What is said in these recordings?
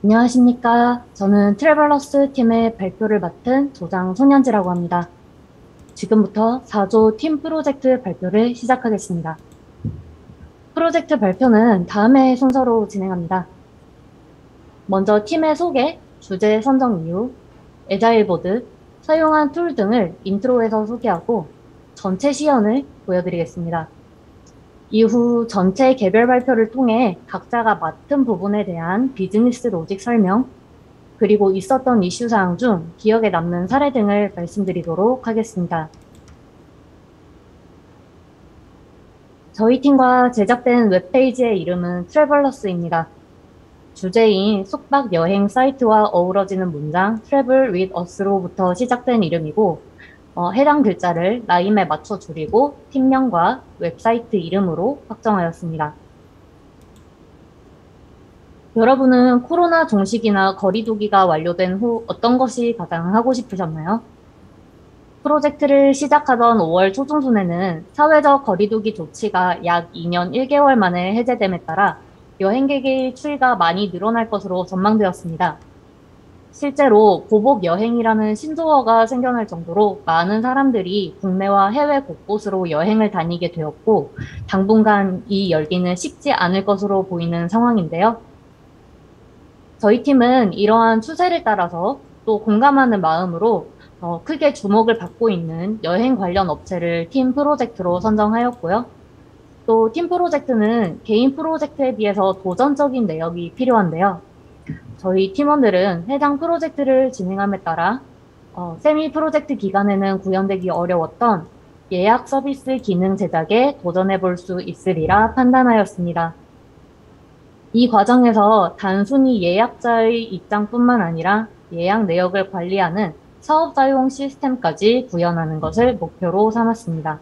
안녕하십니까. 저는 트래블러스 팀의 발표를 맡은 조장 손현지라고 합니다. 지금부터 4조 팀 프로젝트 발표를 시작하겠습니다. 프로젝트 발표는 다음의 순서로 진행합니다. 먼저 팀의 소개, 주제 선정 이유, 애자일 보드, 사용한 툴 등을 인트로에서 소개하고 전체 시연을 보여드리겠습니다. 이후 전체 개별 발표를 통해 각자가 맡은 부분에 대한 비즈니스 로직 설명, 그리고 있었던 이슈 사항 중 기억에 남는 사례 등을 말씀드리도록 하겠습니다. 저희 팀과 제작된 웹페이지의 이름은 트래블러스입니다. 주제인 숙박 여행 사이트와 어우러지는 문장 Travel with Us로부터 시작된 이름이고 해당 글자를 라임에 맞춰 줄이고 팀명과 웹사이트 이름으로 확정하였습니다. 여러분은 코로나 종식이나 거리두기가 완료된 후 어떤 것이 가장 하고 싶으셨나요? 프로젝트를 시작하던 5월 초중순에는 사회적 거리두기 조치가 약 2년 1개월 만에 해제됨에 따라 여행객의 추이가 많이 늘어날 것으로 전망되었습니다. 실제로 보복 여행이라는 신조어가 생겨날 정도로 많은 사람들이 국내와 해외 곳곳으로 여행을 다니게 되었고, 당분간 이 열기는 식지 않을 것으로 보이는 상황인데요. 저희 팀은 이러한 추세를 따라서 또 공감하는 마음으로 크게 주목을 받고 있는 여행 관련 업체를 팀 프로젝트로 선정하였고요. 또 팀 프로젝트는 개인 프로젝트에 비해서 도전적인 내역이 필요한데요. 저희 팀원들은 해당 프로젝트를 진행함에 따라 세미 프로젝트 기간에는 구현되기 어려웠던 예약 서비스 기능 제작에 도전해 볼 수 있으리라 판단하였습니다. 이 과정에서 단순히 예약자의 입장뿐만 아니라 예약 내역을 관리하는 사업자용 시스템까지 구현하는 것을 목표로 삼았습니다.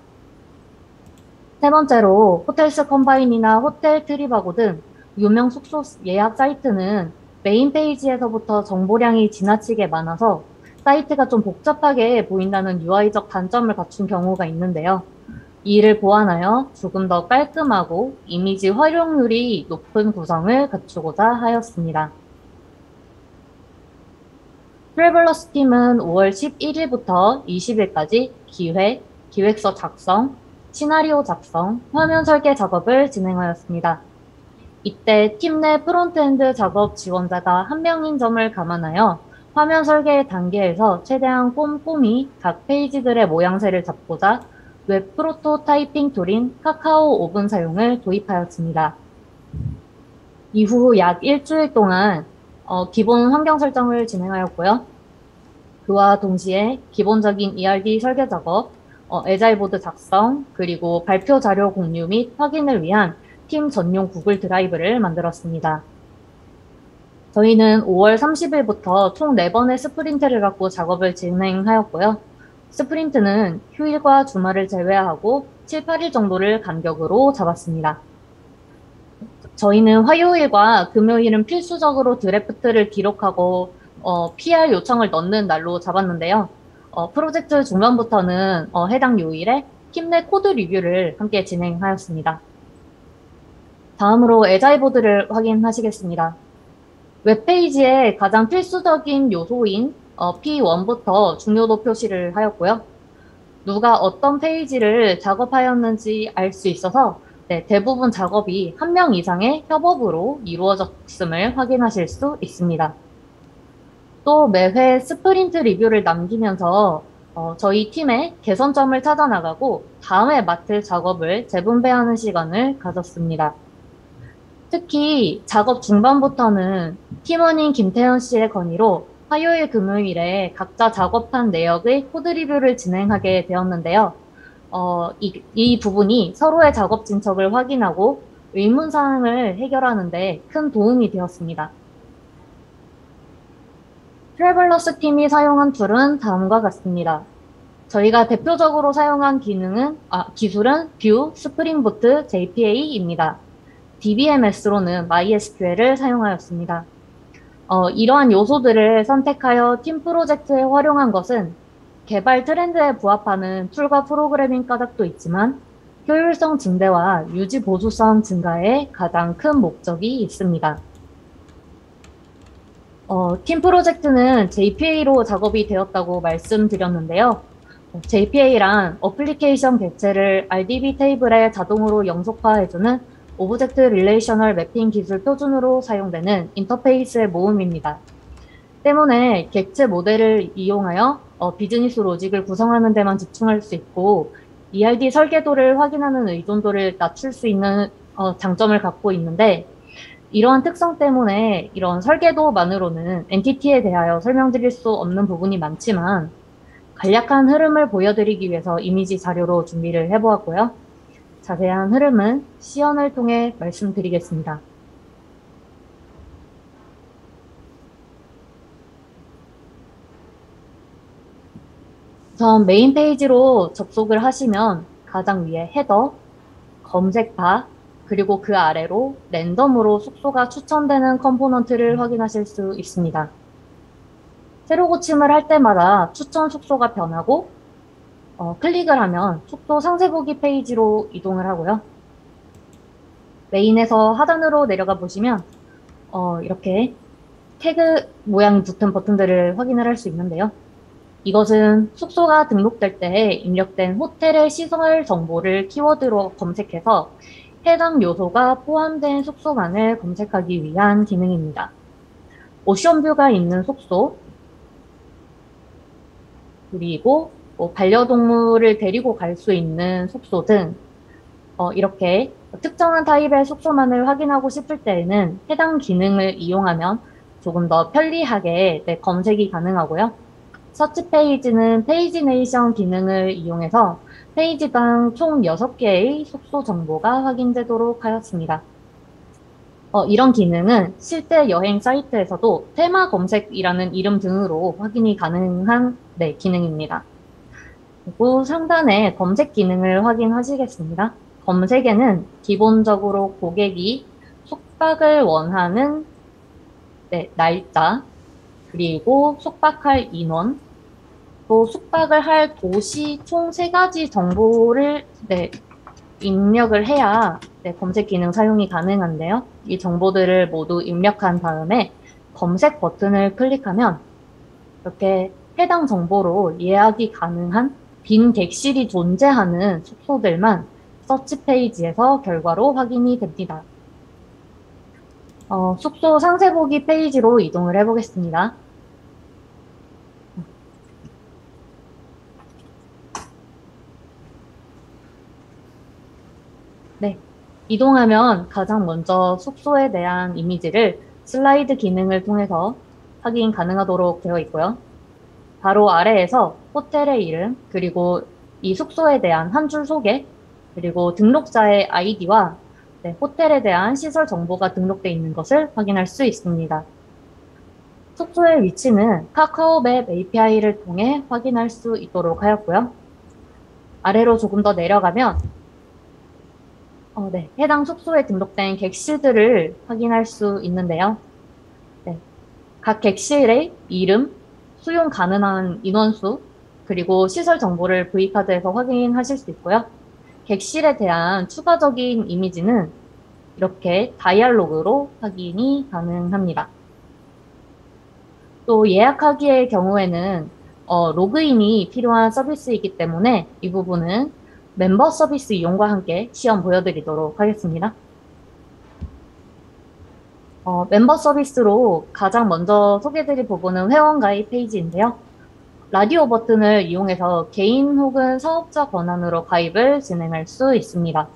세 번째로 호텔스 컴바인이나 호텔 트리바고 등 유명 숙소 예약 사이트는 메인 페이지에서부터 정보량이 지나치게 많아서 사이트가 좀 복잡하게 보인다는 UI적 단점을 갖춘 경우가 있는데요. 이를 보완하여 조금 더 깔끔하고 이미지 활용률이 높은 구성을 갖추고자 하였습니다. 트래블러스 팀은 5월 11일부터 20일까지 기획서 작성, 시나리오 작성, 화면 설계 작업을 진행하였습니다. 이때 팀 내 프론트엔드 작업 지원자가 1명인 점을 감안하여 화면 설계 단계에서 최대한 꼼꼼히 각 페이지들의 모양새를 잡고자 웹 프로토타이핑 툴인 카카오 오븐 사용을 도입하였습니다. 이후 약 일주일 동안 기본 환경 설정을 진행하였고요. 그와 동시에 기본적인 ERD 설계 작업, 애자일보드 작성, 그리고 발표 자료 공유 및 확인을 위한 팀 전용 구글 드라이브를 만들었습니다. 저희는 5월 30일부터 총 4번의 스프린트를 갖고 작업을 진행하였고요. 스프린트는 휴일과 주말을 제외하고 7, 8일 정도를 간격으로 잡았습니다. 저희는 화요일과 금요일은 필수적으로 드래프트를 기록하고 PR 요청을 넣는 날로 잡았는데요. 프로젝트 중반부터는 해당 요일에 팀 내 코드 리뷰를 함께 진행하였습니다. 다음으로 애자이보드를 확인하시겠습니다. 웹페이지의 가장 필수적인 요소인 P1부터 중요도 표시를 하였고요. 누가 어떤 페이지를 작업하였는지 알 수 있어서 대부분 작업이 1명 이상의 협업으로 이루어졌음을 확인하실 수 있습니다. 또 매회 스프린트 리뷰를 남기면서 저희 팀의 개선점을 찾아나가고 다음에 맡을 작업을 재분배하는 시간을 가졌습니다. 특히 작업 중반부터는 팀원인 김태현 씨의 건의로 화요일, 금요일에 각자 작업한 내역의 코드 리뷰를 진행하게 되었는데요. 이 부분이 서로의 작업 진척을 확인하고 의문사항을 해결하는 데 큰 도움이 되었습니다. 트래블러스 팀이 사용한 툴은 다음과 같습니다. 저희가 대표적으로 사용한 기술은 뷰, 스프링부트, JPA입니다. DBMS로는 MySQL을 사용하였습니다. 이러한 요소들을 선택하여 팀 프로젝트에 활용한 것은 개발 트렌드에 부합하는 툴과 프로그래밍 까닭도 있지만 효율성 증대와 유지 보수성 증가에 가장 큰 목적이 있습니다. 팀 프로젝트는 JPA로 작업이 되었다고 말씀드렸는데요. JPA란 어플리케이션 객체를 RDB 테이블에 자동으로 영속화해주는 오브젝트 릴레이셔널 매핑 기술 표준으로 사용되는 인터페이스의 모음입니다. 때문에 객체 모델을 이용하여 비즈니스 로직을 구성하는 데만 집중할 수 있고 ERD 설계도를 확인하는 의존도를 낮출 수 있는 장점을 갖고 있는데 이러한 특성 때문에 이런 설계도만으로는 엔티티에 대하여 설명드릴 수 없는 부분이 많지만 간략한 흐름을 보여드리기 위해서 이미지 자료로 준비를 해보았고요. 자세한 흐름은 시연을 통해 말씀드리겠습니다. 우선 메인 페이지로 접속을 하시면 가장 위에 헤더, 검색바, 그리고 그 아래로 랜덤으로 숙소가 추천되는 컴포넌트를 확인하실 수 있습니다. 새로 고침을 할 때마다 추천 숙소가 변하고 클릭을 하면 숙소 상세 보기 페이지로 이동을 하고요. 메인에서 하단으로 내려가 보시면 이렇게 태그 모양이 붙은 버튼들을 확인을 할 수 있는데요. 이것은 숙소가 등록될 때 입력된 호텔의 시설 정보를 키워드로 검색해서 해당 요소가 포함된 숙소만을 검색하기 위한 기능입니다. 오션뷰가 있는 숙소, 그리고 반려동물을 데리고 갈 수 있는 숙소 등 이렇게 특정한 타입의 숙소만을 확인하고 싶을 때에는 해당 기능을 이용하면 조금 더 편리하게 검색이 가능하고요. 서치 페이지는 페이지네이션 기능을 이용해서 페이지당 총 6개의 숙소 정보가 확인되도록 하였습니다. 이런 기능은 실제 여행 사이트에서도 테마 검색이라는 이름 등으로 확인이 가능한 기능입니다. 그리고 상단에 검색 기능을 확인하시겠습니다. 검색에는 기본적으로 고객이 숙박을 원하는 날짜, 그리고 숙박할 인원, 또 숙박을 할 도시 총 3가지 정보를 입력을 해야 검색 기능 사용이 가능한데요. 이 정보들을 모두 입력한 다음에 검색 버튼을 클릭하면 이렇게 해당 정보로 예약이 가능한 빈 객실이 존재하는 숙소들만 서치 페이지에서 결과로 확인이 됩니다. 숙소 상세 보기 페이지로 이동을 해보겠습니다. 네, 이동하면 가장 먼저 숙소에 대한 이미지를 슬라이드 기능을 통해서 확인 가능하도록 되어 있고요. 바로 아래에서 호텔의 이름, 그리고 이 숙소에 대한 한 줄 소개, 그리고 등록자의 아이디와 호텔에 대한 시설 정보가 등록되어 있는 것을 확인할 수 있습니다. 숙소의 위치는 카카오맵 API를 통해 확인할 수 있도록 하였고요. 아래로 조금 더 내려가면 해당 숙소에 등록된 객실들을 확인할 수 있는데요. 각 객실의 이름, 수용 가능한 인원수, 그리고 시설 정보를 V카드에서 확인하실 수 있고요. 객실에 대한 추가적인 이미지는 이렇게 다이얼로그로 확인이 가능합니다. 또 예약하기의 경우에는 로그인이 필요한 서비스이기 때문에 이 부분은 멤버 서비스 이용과 함께 시험 보여드리도록 하겠습니다. 멤버 서비스로 가장 먼저 소개드릴 부분은 회원 가입 페이지인데요. 라디오 버튼을 이용해서 개인 혹은 사업자 권한으로 가입을 진행할 수 있습니다.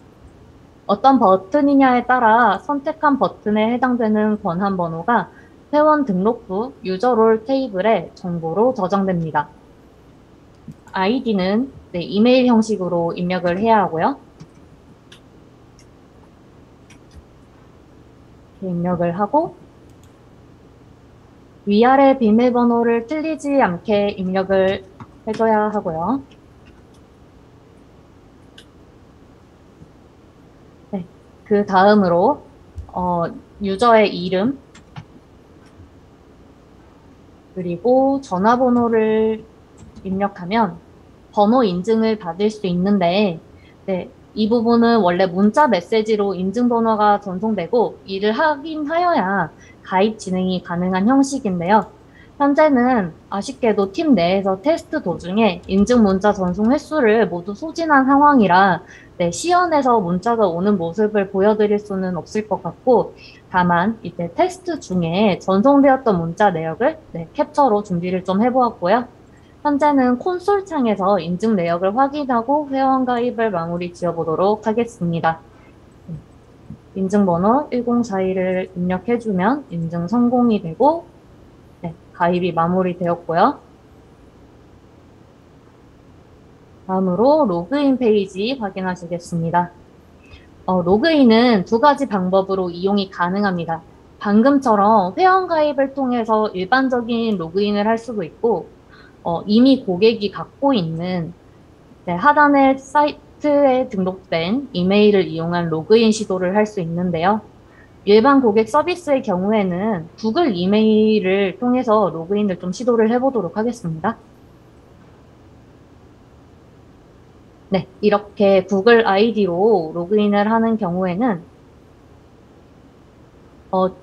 어떤 버튼이냐에 따라 선택한 버튼에 해당되는 권한 번호가 회원 등록 후 유저롤 테이블에 정보로 저장됩니다. 아이디는 이메일 형식으로 입력을 해야 하고요. 입력을 하고 위아래 비밀번호를 틀리지 않게 입력을 해줘야 하고요. 그 다음으로 유저의 이름 그리고 전화번호를 입력하면 번호 인증을 받을 수 있는데 이 부분은 원래 문자 메시지로 인증번호가 전송되고 이를 확인하여야 가입 진행이 가능한 형식인데요. 현재는 아쉽게도 팀 내에서 테스트 도중에 인증 문자 전송 횟수를 모두 소진한 상황이라 네, 시연에서 문자가 오는 모습을 보여드릴 수는 없을 것 같고 다만 이제 테스트 중에 전송되었던 문자 내역을 네, 캡처로 준비를 좀 해보았고요. 현재는 콘솔 창에서 인증 내역을 확인하고 회원 가입을 마무리 지어보도록 하겠습니다. 인증번호 1041을 입력해주면 인증 성공이 되고 네, 가입이 마무리되었고요. 다음으로 로그인 페이지 확인하시겠습니다. 로그인은 두 가지 방법으로 이용이 가능합니다. 방금처럼 회원 가입을 통해서 일반적인 로그인을 할 수도 있고 이미 고객이 갖고 있는 네, 하단의 사이트에 등록된 이메일을 이용한 로그인 시도를 할 수 있는데요. 일반 고객 서비스의 경우에는 구글 이메일을 통해서 로그인을 좀 시도를 해보도록 하겠습니다. 네, 이렇게 구글 아이디로 로그인을 하는 경우에는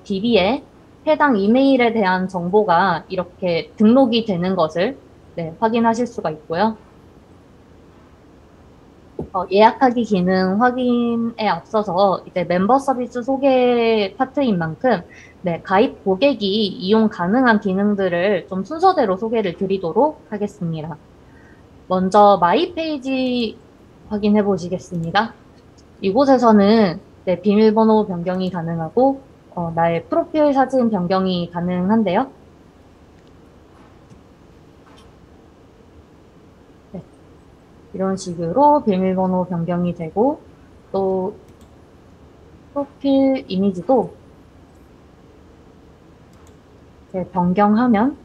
DB에 해당 이메일에 대한 정보가 이렇게 등록이 되는 것을 네, 확인하실 수가 있고요. 예약하기 기능 확인에 앞서서 이제 멤버 서비스 소개 파트인 만큼 네, 가입 고객이 이용 가능한 기능들을 좀 순서대로 소개를 드리도록 하겠습니다. 먼저 마이 페이지 확인해 보시겠습니다. 이곳에서는 네, 비밀번호 변경이 가능하고 나의 프로필 사진 변경이 가능한데요. 네, 이런 식으로 비밀번호 변경이 되고 또 프로필 이미지도 변경하면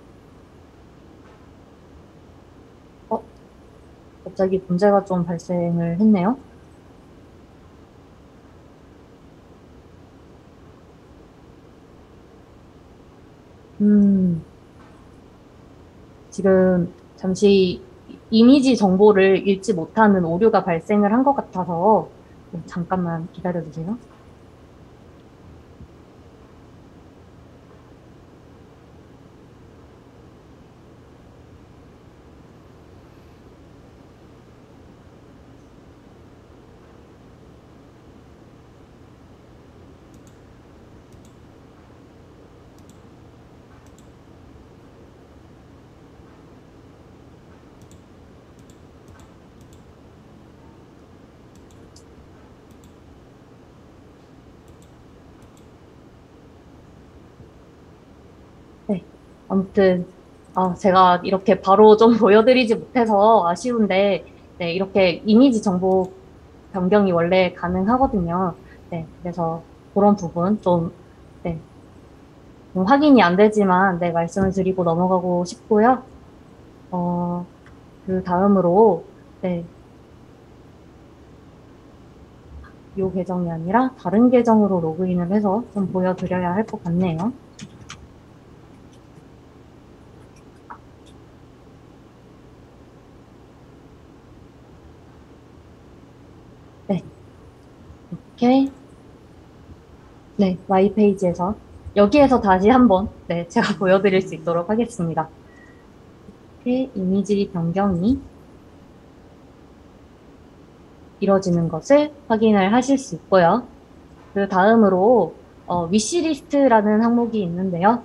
갑자기 문제가 좀 발생을 했네요. 음, 지금 잠시 이미지 정보를 읽지 못하는 오류가 발생을 한 것 같아서 잠깐만 기다려 주세요. 네, 아무튼 제가 이렇게 바로 좀 보여드리지 못해서 아쉬운데 네, 이렇게 이미지 정보 변경이 원래 가능하거든요. 네, 그래서 그런 부분 좀, 네, 좀 확인이 안 되지만 네, 말씀을 드리고 넘어가고 싶고요. 어, 그 다음으로 네, 이 계정이 아니라 다른 계정으로 로그인을 해서 좀 보여드려야 할 것 같네요. 네, 이렇게 네, Y 페이지에서 여기에서 다시 한번 네, 제가 보여드릴 수 있도록 하겠습니다. 이렇게 이미지 변경이 이루어지는 것을 확인을 하실 수 있고요. 그 다음으로 위시리스트라는 항목이 있는데요.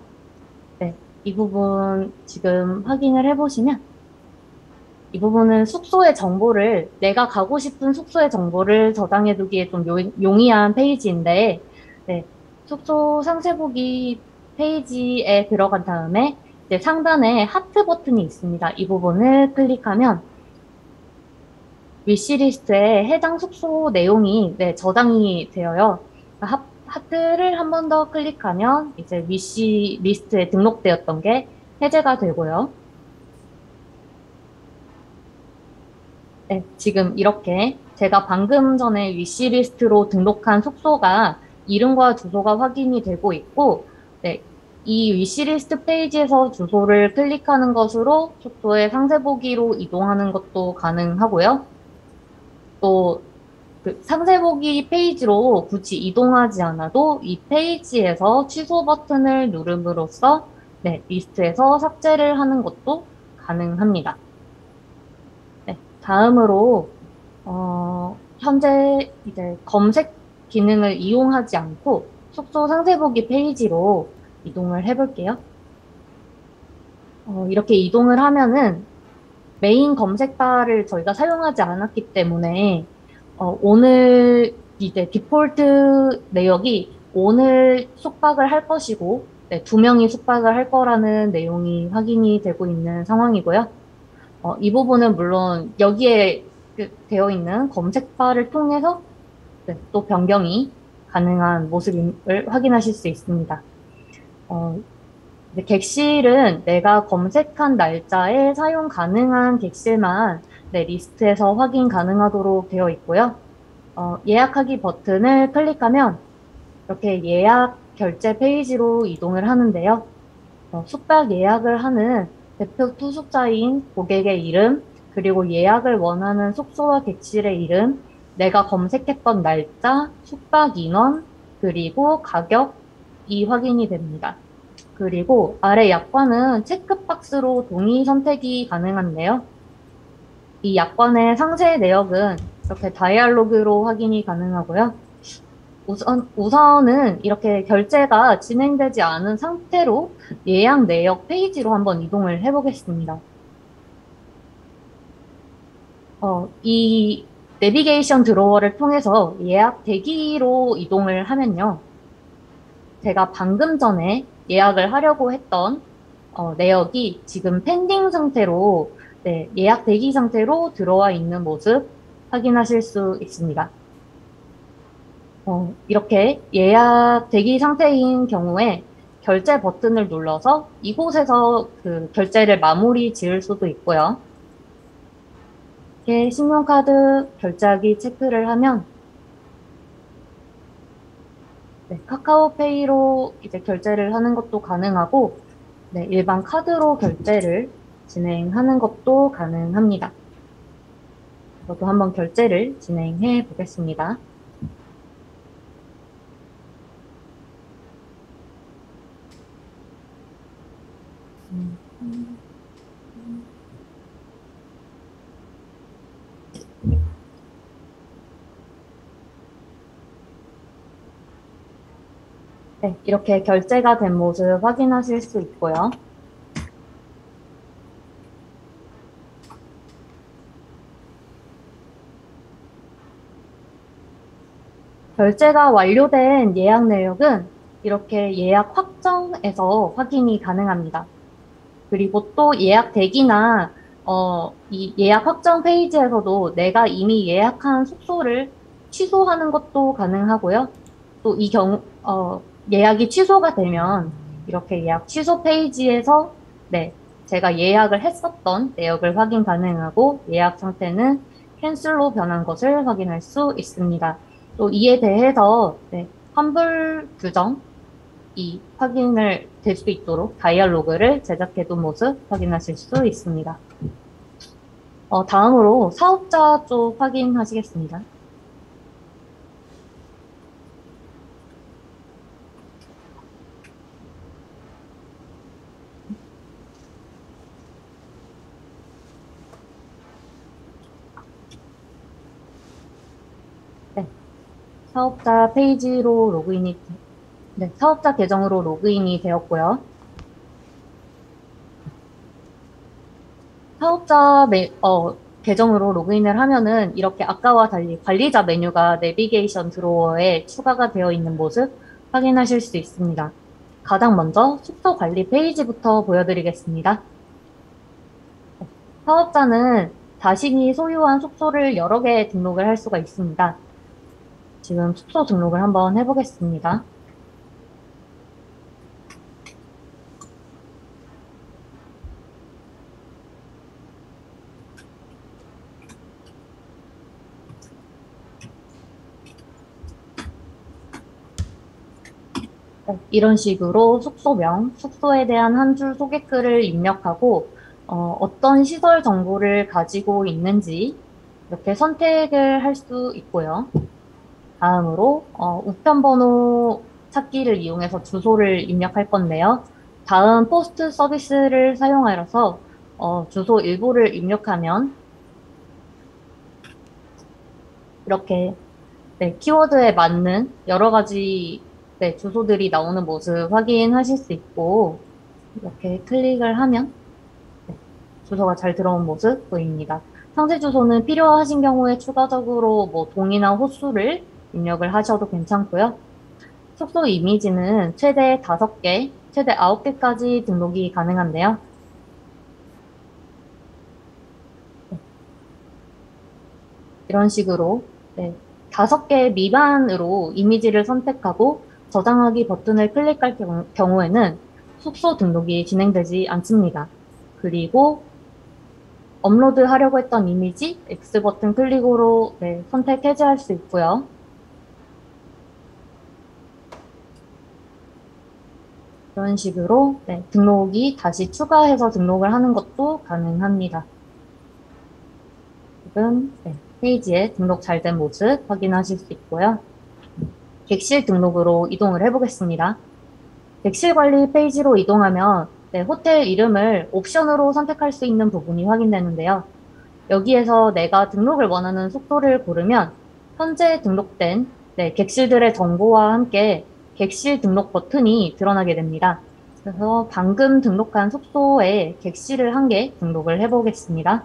네, 이 부분 지금 확인을 해보시면 이 부분은 숙소의 정보를 내가 가고 싶은 숙소의 정보를 저장해 두기에 좀 용이한 페이지인데 네, 숙소 상세 보기 페이지에 들어간 다음에 이제 상단에 하트 버튼이 있습니다. 이 부분을 클릭하면 위시리스트에 해당 숙소 내용이 네, 저장이 되어요. 하트를 한 번 더 클릭하면 이제 위시리스트에 등록되었던 게 해제가 되고요. 네, 지금 이렇게 제가 방금 전에 위시리스트로 등록한 숙소가 이름과 주소가 확인이 되고 있고, 네, 이 위시리스트 페이지에서 주소를 클릭하는 것으로 숙소의 상세 보기로 이동하는 것도 가능하고요. 또 그 상세 보기 페이지로 굳이 이동하지 않아도 이 페이지에서 취소 버튼을 누름으로써 네, 리스트에서 삭제를 하는 것도 가능합니다. 네, 다음으로 현재 이제 검색 기능을 이용하지 않고 숙소 상세 보기 페이지로 이동을 해볼게요. 이렇게 이동을 하면은 메인 검색바를 저희가 사용하지 않았기 때문에 오늘 이제 디폴트 내역이 오늘 숙박을 할 것이고 네, 2명이 숙박을 할 거라는 내용이 확인이 되고 있는 상황이고요. 이 부분은 물론 여기에 되어 있는 검색바를 통해서 네, 또 변경이 가능한 모습을 확인하실 수 있습니다. 객실은 내가 검색한 날짜에 사용 가능한 객실만 네, 리스트에서 확인 가능하도록 되어 있고요. 예약하기 버튼을 클릭하면 이렇게 예약 결제 페이지로 이동을 하는데요. 숙박 예약을 하는 대표 투숙자인 고객의 이름, 그리고 예약을 원하는 숙소와 객실의 이름, 내가 검색했던 날짜, 숙박 인원, 그리고 가격이 확인이 됩니다. 그리고 아래 약관은 체크박스로 동의 선택이 가능한데요. 이 약관의 상세 내역은 이렇게 다이얼로그로 확인이 가능하고요. 우선은 이렇게 결제가 진행되지 않은 상태로 예약 내역 페이지로 한번 이동을 해보겠습니다. 이 내비게이션 드로어를 통해서 예약 대기로 이동을 하면요. 제가 방금 전에 예약을 하려고 했던 내역이 지금 펜딩 상태로 네, 예약 대기 상태로 들어와 있는 모습 확인하실 수 있습니다. 이렇게 예약 대기 상태인 경우에 결제 버튼을 눌러서 이곳에서 그 결제를 마무리 지을 수도 있고요. 이렇게 신용카드 결제하기 체크를 하면 네, 카카오페이로 이제 결제를 하는 것도 가능하고 네, 일반 카드로 결제를 진행하는 것도 가능합니다. 저도 한번 결제를 진행해 보겠습니다. 네, 이렇게 결제가 된 모습 확인하실 수 있고요. 결제가 완료된 예약 내역은 이렇게 예약 확정에서 확인이 가능합니다. 그리고 또 예약 대기나 이 예약 확정 페이지에서도 내가 이미 예약한 숙소를 취소하는 것도 가능하고요. 또 이 예약이 취소가 되면 이렇게 예약 취소 페이지에서 네, 제가 예약을 했었던 내역을 확인 가능하고 예약 상태는 캔슬로 변한 것을 확인할 수 있습니다. 또 이에 대해서 네, 환불 규정이 확인을 될 수 있도록 다이얼로그를 제작해둔 모습 확인하실 수 있습니다. 다음으로 사업자 쪽 확인하시겠습니다. 네, 사업자 페이지로 네, 사업자 계정으로 로그인이 되었고요. 사업자 계정으로 로그인을 하면은 이렇게 아까와 달리 관리자 메뉴가 내비게이션 드로어에 추가가 되어 있는 모습 확인하실 수 있습니다. 가장 먼저 숙소 관리 페이지부터 보여드리겠습니다. 사업자는 자신이 소유한 숙소를 여러 개 등록을 할 수가 있습니다. 지금 숙소 등록을 한번 해보겠습니다. 네, 이런 식으로 숙소명, 숙소에 대한 한 줄 소개글을 입력하고 어떤 시설 정보를 가지고 있는지 이렇게 선택을 할 수 있고요. 다음으로 우편번호 찾기를 이용해서 주소를 입력할 건데요. 다음 포스트 서비스를 사용하여서 주소 일부를 입력하면 이렇게 네, 키워드에 맞는 여러 가지 네, 주소들이 나오는 모습 확인하실 수 있고 이렇게 클릭을 하면 네, 주소가 잘 들어온 모습 보입니다. 상세 주소는 필요하신 경우에 추가적으로 뭐 동이나 호수를 입력을 하셔도 괜찮고요. 숙소 이미지는 최대 5개, 최대 9개까지 등록이 가능한데요. 네, 이런 식으로 네, 5개 미만으로 이미지를 선택하고 저장하기 버튼을 클릭할 경우에는 숙소 등록이 진행되지 않습니다. 그리고 업로드 하려고 했던 이미지 X 버튼 클릭으로 네, 선택 해제할 수 있고요. 이런 식으로 네, 등록이 다시 추가해서 등록을 하는 것도 가능합니다. 지금 네, 페이지에 등록 잘 된 모습 확인하실 수 있고요. 객실 등록으로 이동을 해보겠습니다. 객실 관리 페이지로 이동하면 네, 호텔 이름을 옵션으로 선택할 수 있는 부분이 확인되는데요. 여기에서 내가 등록을 원하는 숙소를 고르면 현재 등록된 네, 객실들의 정보와 함께 객실 등록 버튼이 드러나게 됩니다. 그래서 방금 등록한 숙소에 객실을 한 개 등록을 해보겠습니다.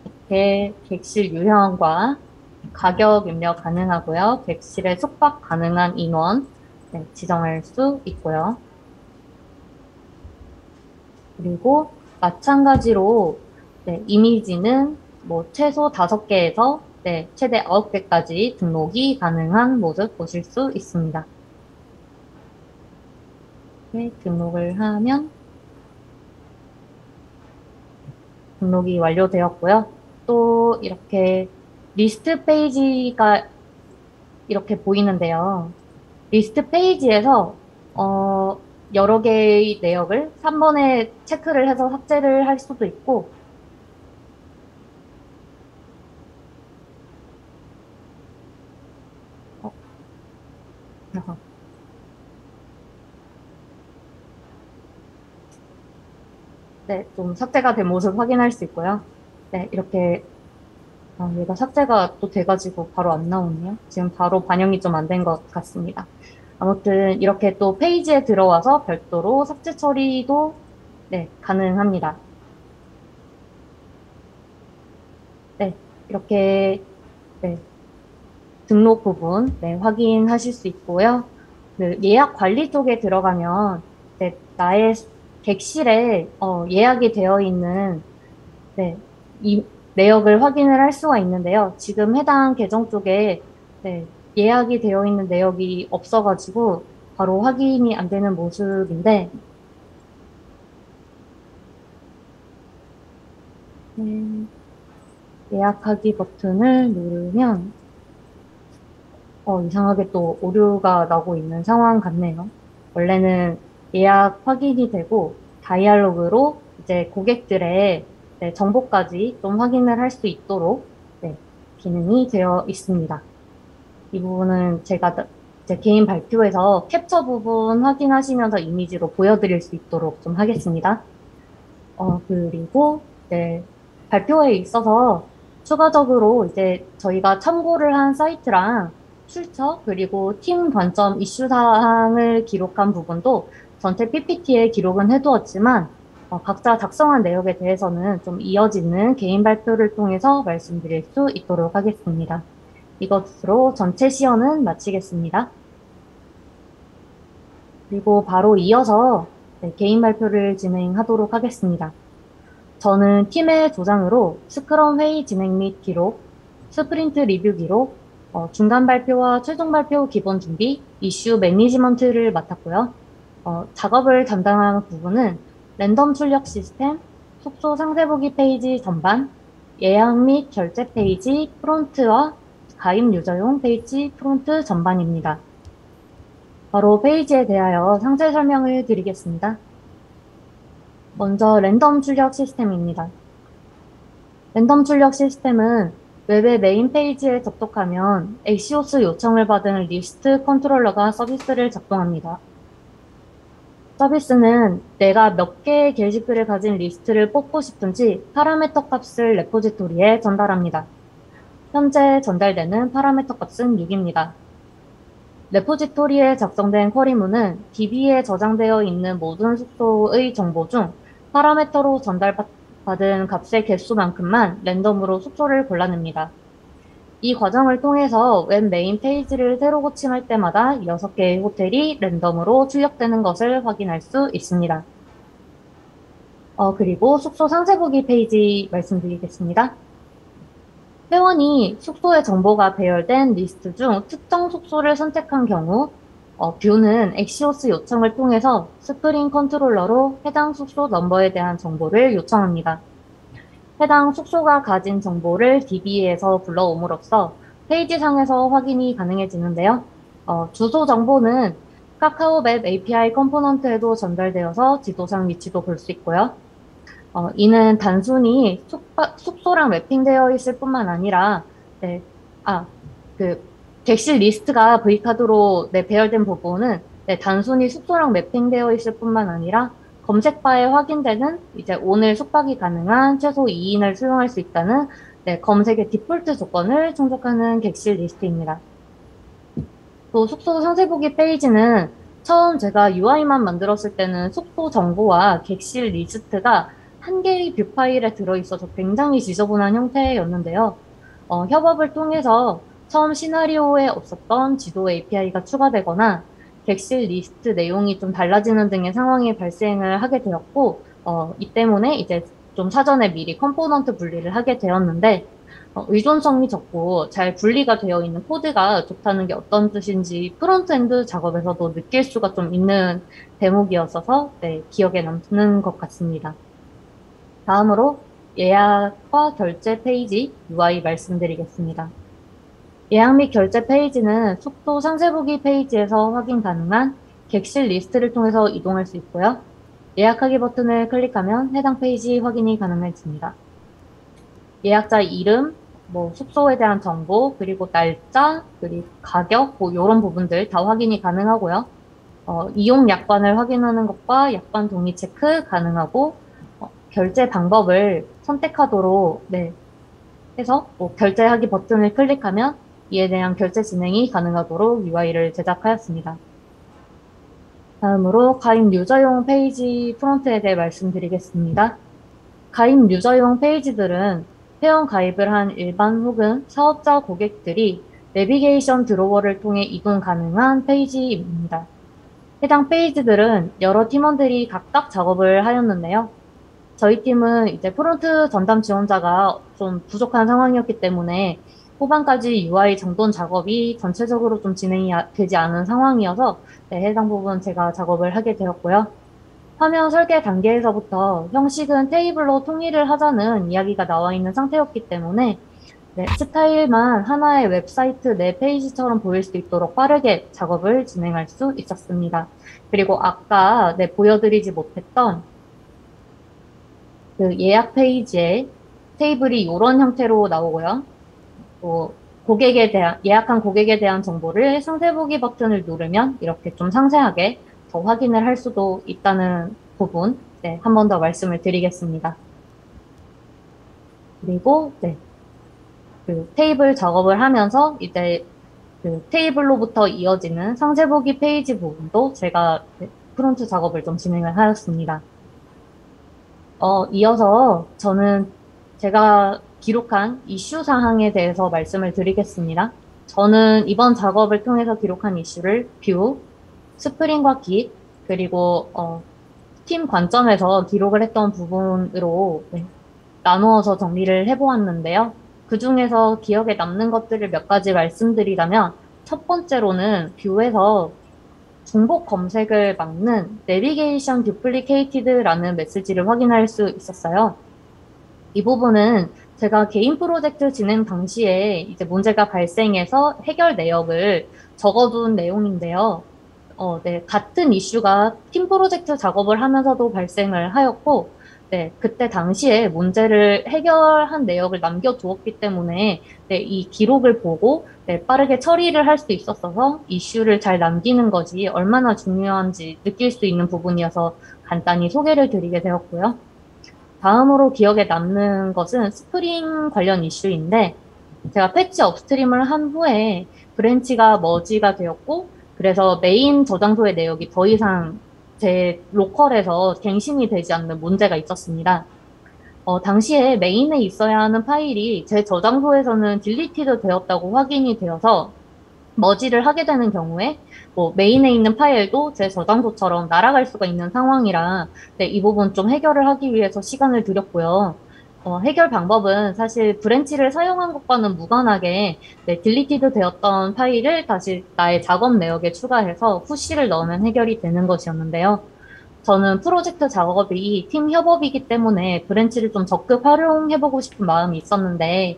이렇게 객실 유형과 가격 입력 가능하고요. 객실에 숙박 가능한 인원 네, 지정할 수 있고요. 그리고 마찬가지로 네, 이미지는 뭐 최소 5개에서 네, 최대 9개까지 등록이 가능한 모습 보실 수 있습니다. 네, 등록을 하면 등록이 완료되었고요. 또 이렇게 리스트 페이지가 이렇게 보이는데요. 리스트 페이지에서 어, 여러 개의 내역을 3번에 체크를 해서 삭제를 할 수도 있고 어, 네, 좀 삭제가 된 모습 확인할 수 있고요. 네, 이렇게 얘가 삭제가 또 돼가지고 바로 안 나오네요. 지금 바로 반영이 좀 안 된 것 같습니다. 아무튼 이렇게 또 페이지에 들어와서 별도로 삭제 처리도 네, 가능합니다. 네, 이렇게 네, 등록 부분 네, 확인하실 수 있고요. 그 예약 관리 쪽에 들어가면 네, 나의 객실에 예약이 되어 있는 네, 이 내역을 확인을 할 수가 있는데요. 지금 해당 계정 쪽에 네, 예약이 되어 있는 내역이 없어가지고 바로 확인이 안 되는 모습인데 네, 예약하기 버튼을 누르면 이상하게 또 오류가 나고 있는 상황 같네요. 원래는 예약 확인이 되고 다이알로그로 이제 고객들의 네, 정보까지 좀 확인을 할 수 있도록 네, 기능이 되어 있습니다. 이 부분은 제가 제 개인 발표에서 캡처 부분 확인하시면서 이미지로 보여드릴 수 있도록 좀 하겠습니다. 그리고 네, 발표에 있어서 추가적으로 이제 저희가 참고를 한 사이트랑 출처 그리고 팀 관점 이슈 사항을 기록한 부분도 전체 PPT에 기록은 해두었지만 각자 작성한 내역에 대해서는 좀 이어지는 개인 발표를 통해서 말씀드릴 수 있도록 하겠습니다. 이것으로 전체 시연은 마치겠습니다. 그리고 바로 이어서 네, 개인 발표를 진행하도록 하겠습니다. 저는 팀의 조장으로 스크럼 회의 진행 및 기록, 스프린트 리뷰 기록, 중간 발표와 최종 발표 기본 준비, 이슈 매니지먼트를 맡았고요. 작업을 담당한 부분은 랜덤 출력 시스템, 숙소 상세 보기 페이지 전반, 예약 및 결제 페이지 프론트와 가입 유저용 페이지 프론트 전반입니다. 바로 페이지에 대하여 상세 설명을 드리겠습니다. 먼저 랜덤 출력 시스템입니다. 랜덤 출력 시스템은 웹의 메인 페이지에 접속하면 엑시오스 요청을 받은 리스트 컨트롤러가 서비스를 작동합니다. 서비스는 내가 몇 개의 게시글을 가진 리스트를 뽑고 싶은지 파라미터 값을 레포지토리에 전달합니다. 현재 전달되는 파라미터 값은 6입니다. 레포지토리에 작성된 쿼리문은 DB에 저장되어 있는 모든 숙소의 정보 중 파라미터로 전달받은 값의 개수만큼만 랜덤으로 숙소를 골라냅니다. 이 과정을 통해서 웹 메인 페이지를 새로 고침할 때마다 6개의 호텔이 랜덤으로 출력되는 것을 확인할 수 있습니다. 그리고 숙소 상세 보기 페이지 말씀드리겠습니다. 회원이 숙소의 정보가 배열된 리스트 중 특정 숙소를 선택한 경우 뷰는 엑시오스 요청을 통해서 스프링 컨트롤러로 해당 숙소 넘버에 대한 정보를 요청합니다. 해당 숙소가 가진 정보를 DB에서 불러옴으로써 페이지상에서 확인이 가능해지는데요. 주소 정보는 카카오맵 API 컴포넌트에도 전달되어서 지도상 위치도 볼 수 있고요. 이는 단순히 숙소랑 매핑되어 있을 뿐만 아니라, 네, 그, 객실 리스트가 V카드로 배열된 부분은 단순히 숙소랑 매핑되어 있을 뿐만 아니라 검색바에 확인되는 이제 오늘 숙박이 가능한 최소 2인을 수용할 수 있다는 검색의 디폴트 조건을 충족하는 객실 리스트입니다. 또 숙소 상세 보기 페이지는 처음 제가 UI만 만들었을 때는 숙소 정보와 객실 리스트가 한 개의 뷰 파일에 들어있어서 굉장히 지저분한 형태였는데요. 협업을 통해서 처음 시나리오에 없었던 지도 API가 추가되거나 객실 리스트 내용이 좀 달라지는 등의 상황이 발생을 하게 되었고, 이 때문에 이제 좀 사전에 미리 컴포넌트 분리를 하게 되었는데, 의존성이 적고 잘 분리가 되어 있는 코드가 좋다는 게 어떤 뜻인지 프론트엔드 작업에서도 느낄 수가 좀 있는 대목이었어서 기억에 남는 것 같습니다. 다음으로 예약과 결제 페이지 UI 말씀드리겠습니다. 예약 및 결제 페이지는 숙소 상세 보기 페이지에서 확인 가능한 객실 리스트를 통해서 이동할 수 있고요. 예약하기 버튼을 클릭하면 해당 페이지 확인이 가능해집니다. 예약자 이름, 숙소에 대한 정보, 그리고 날짜, 그리고 가격, 이런 부분들 다 확인이 가능하고요. 이용 약관을 확인하는 것과 약관 동의 체크 가능하고, 결제 방법을 선택하도록 해서 결제하기 버튼을 클릭하면 이에 대한 결제 진행이 가능하도록 UI를 제작하였습니다. 다음으로 가입 유저용 페이지 프론트에 대해 말씀드리겠습니다. 가입 유저용 페이지들은 회원 가입을 한 일반 혹은 사업자 고객들이 내비게이션 드로워를 통해 이동 가능한 페이지입니다. 해당 페이지들은 여러 팀원들이 각각 작업을 하였는데요. 저희 팀은 이제 프론트 전담 지원자가 좀 부족한 상황이었기 때문에 후반까지 UI 정돈 작업이 전체적으로 좀 진행이 되지 않은 상황이어서 해당 부분 제가 작업을 하게 되었고요. 화면 설계 단계에서부터 형식은 테이블로 통일을 하자는 이야기가 나와 있는 상태였기 때문에 스타일만 하나의 웹사이트 내 페이지처럼 보일 수 있도록 빠르게 작업을 진행할 수 있었습니다. 그리고 아까 보여드리지 못했던 그 예약 페이지에 테이블이 이런 형태로 나오고요. 또 예약한 고객에 대한 정보를 상세 보기 버튼을 누르면 이렇게 좀 상세하게 더 확인을 할 수도 있다는 부분, 한 번 더 말씀을 드리겠습니다. 그리고, 그 테이블 작업을 하면서 이제 그 테이블로부터 이어지는 상세 보기 페이지 부분도 제가 프론트 작업을 좀 진행을 하였습니다. 이어서 저는 제가 기록한 이슈 사항에 대해서 말씀을 드리겠습니다. 저는 이번 작업을 통해서 기록한 이슈를 뷰, 스프링과 깃, 그리고 팀 관점에서 기록을 했던 부분으로 나누어서 정리를 해보았는데요. 그 중에서 기억에 남는 것들을 몇 가지 말씀드리자면 첫 번째로는 뷰에서 중복 검색을 막는 내비게이션 듀플리케이티드라는 메시지를 확인할 수 있었어요. 이 부분은 제가 개인 프로젝트 진행 당시에 이제 문제가 발생해서 해결 내역을 적어둔 내용인데요. 같은 이슈가 팀 프로젝트 작업을 하면서도 발생을 하였고, 네, 그때 당시에 문제를 해결한 내역을 남겨두었기 때문에 네, 이 기록을 보고 네, 빠르게 처리를 할 수 있었어서 이슈를 잘 남기는 것이 얼마나 중요한지 느낄 수 있는 부분이어서 간단히 소개를 드리게 되었고요. 다음으로 기억에 남는 것은 스프링 관련 이슈인데 제가 패치 업스트림을 한 후에 브랜치가 머지가 되었고 그래서 메인 저장소의 내역이 더 이상 제 로컬에서 갱신이 되지 않는 문제가 있었습니다. 당시에 메인에 있어야 하는 파일이 제 저장소에서는 딜리티드 되었다고 확인이 되어서 머지를 하게 되는 경우에 뭐 메인에 있는 파일도 제 저장소처럼 날아갈 수가 있는 상황이라 네, 이 부분 좀 해결을 하기 위해서 시간을 들였고요. 해결 방법은 사실 브랜치를 사용한 것과는 무관하게 네, 딜리티드 되었던 파일을 다시 나의 작업 내역에 추가해서 푸시를 넣으면 해결이 되는 것이었는데요. 저는 프로젝트 작업이 팀 협업이기 때문에 브랜치를 좀 적극 활용해보고 싶은 마음이 있었는데,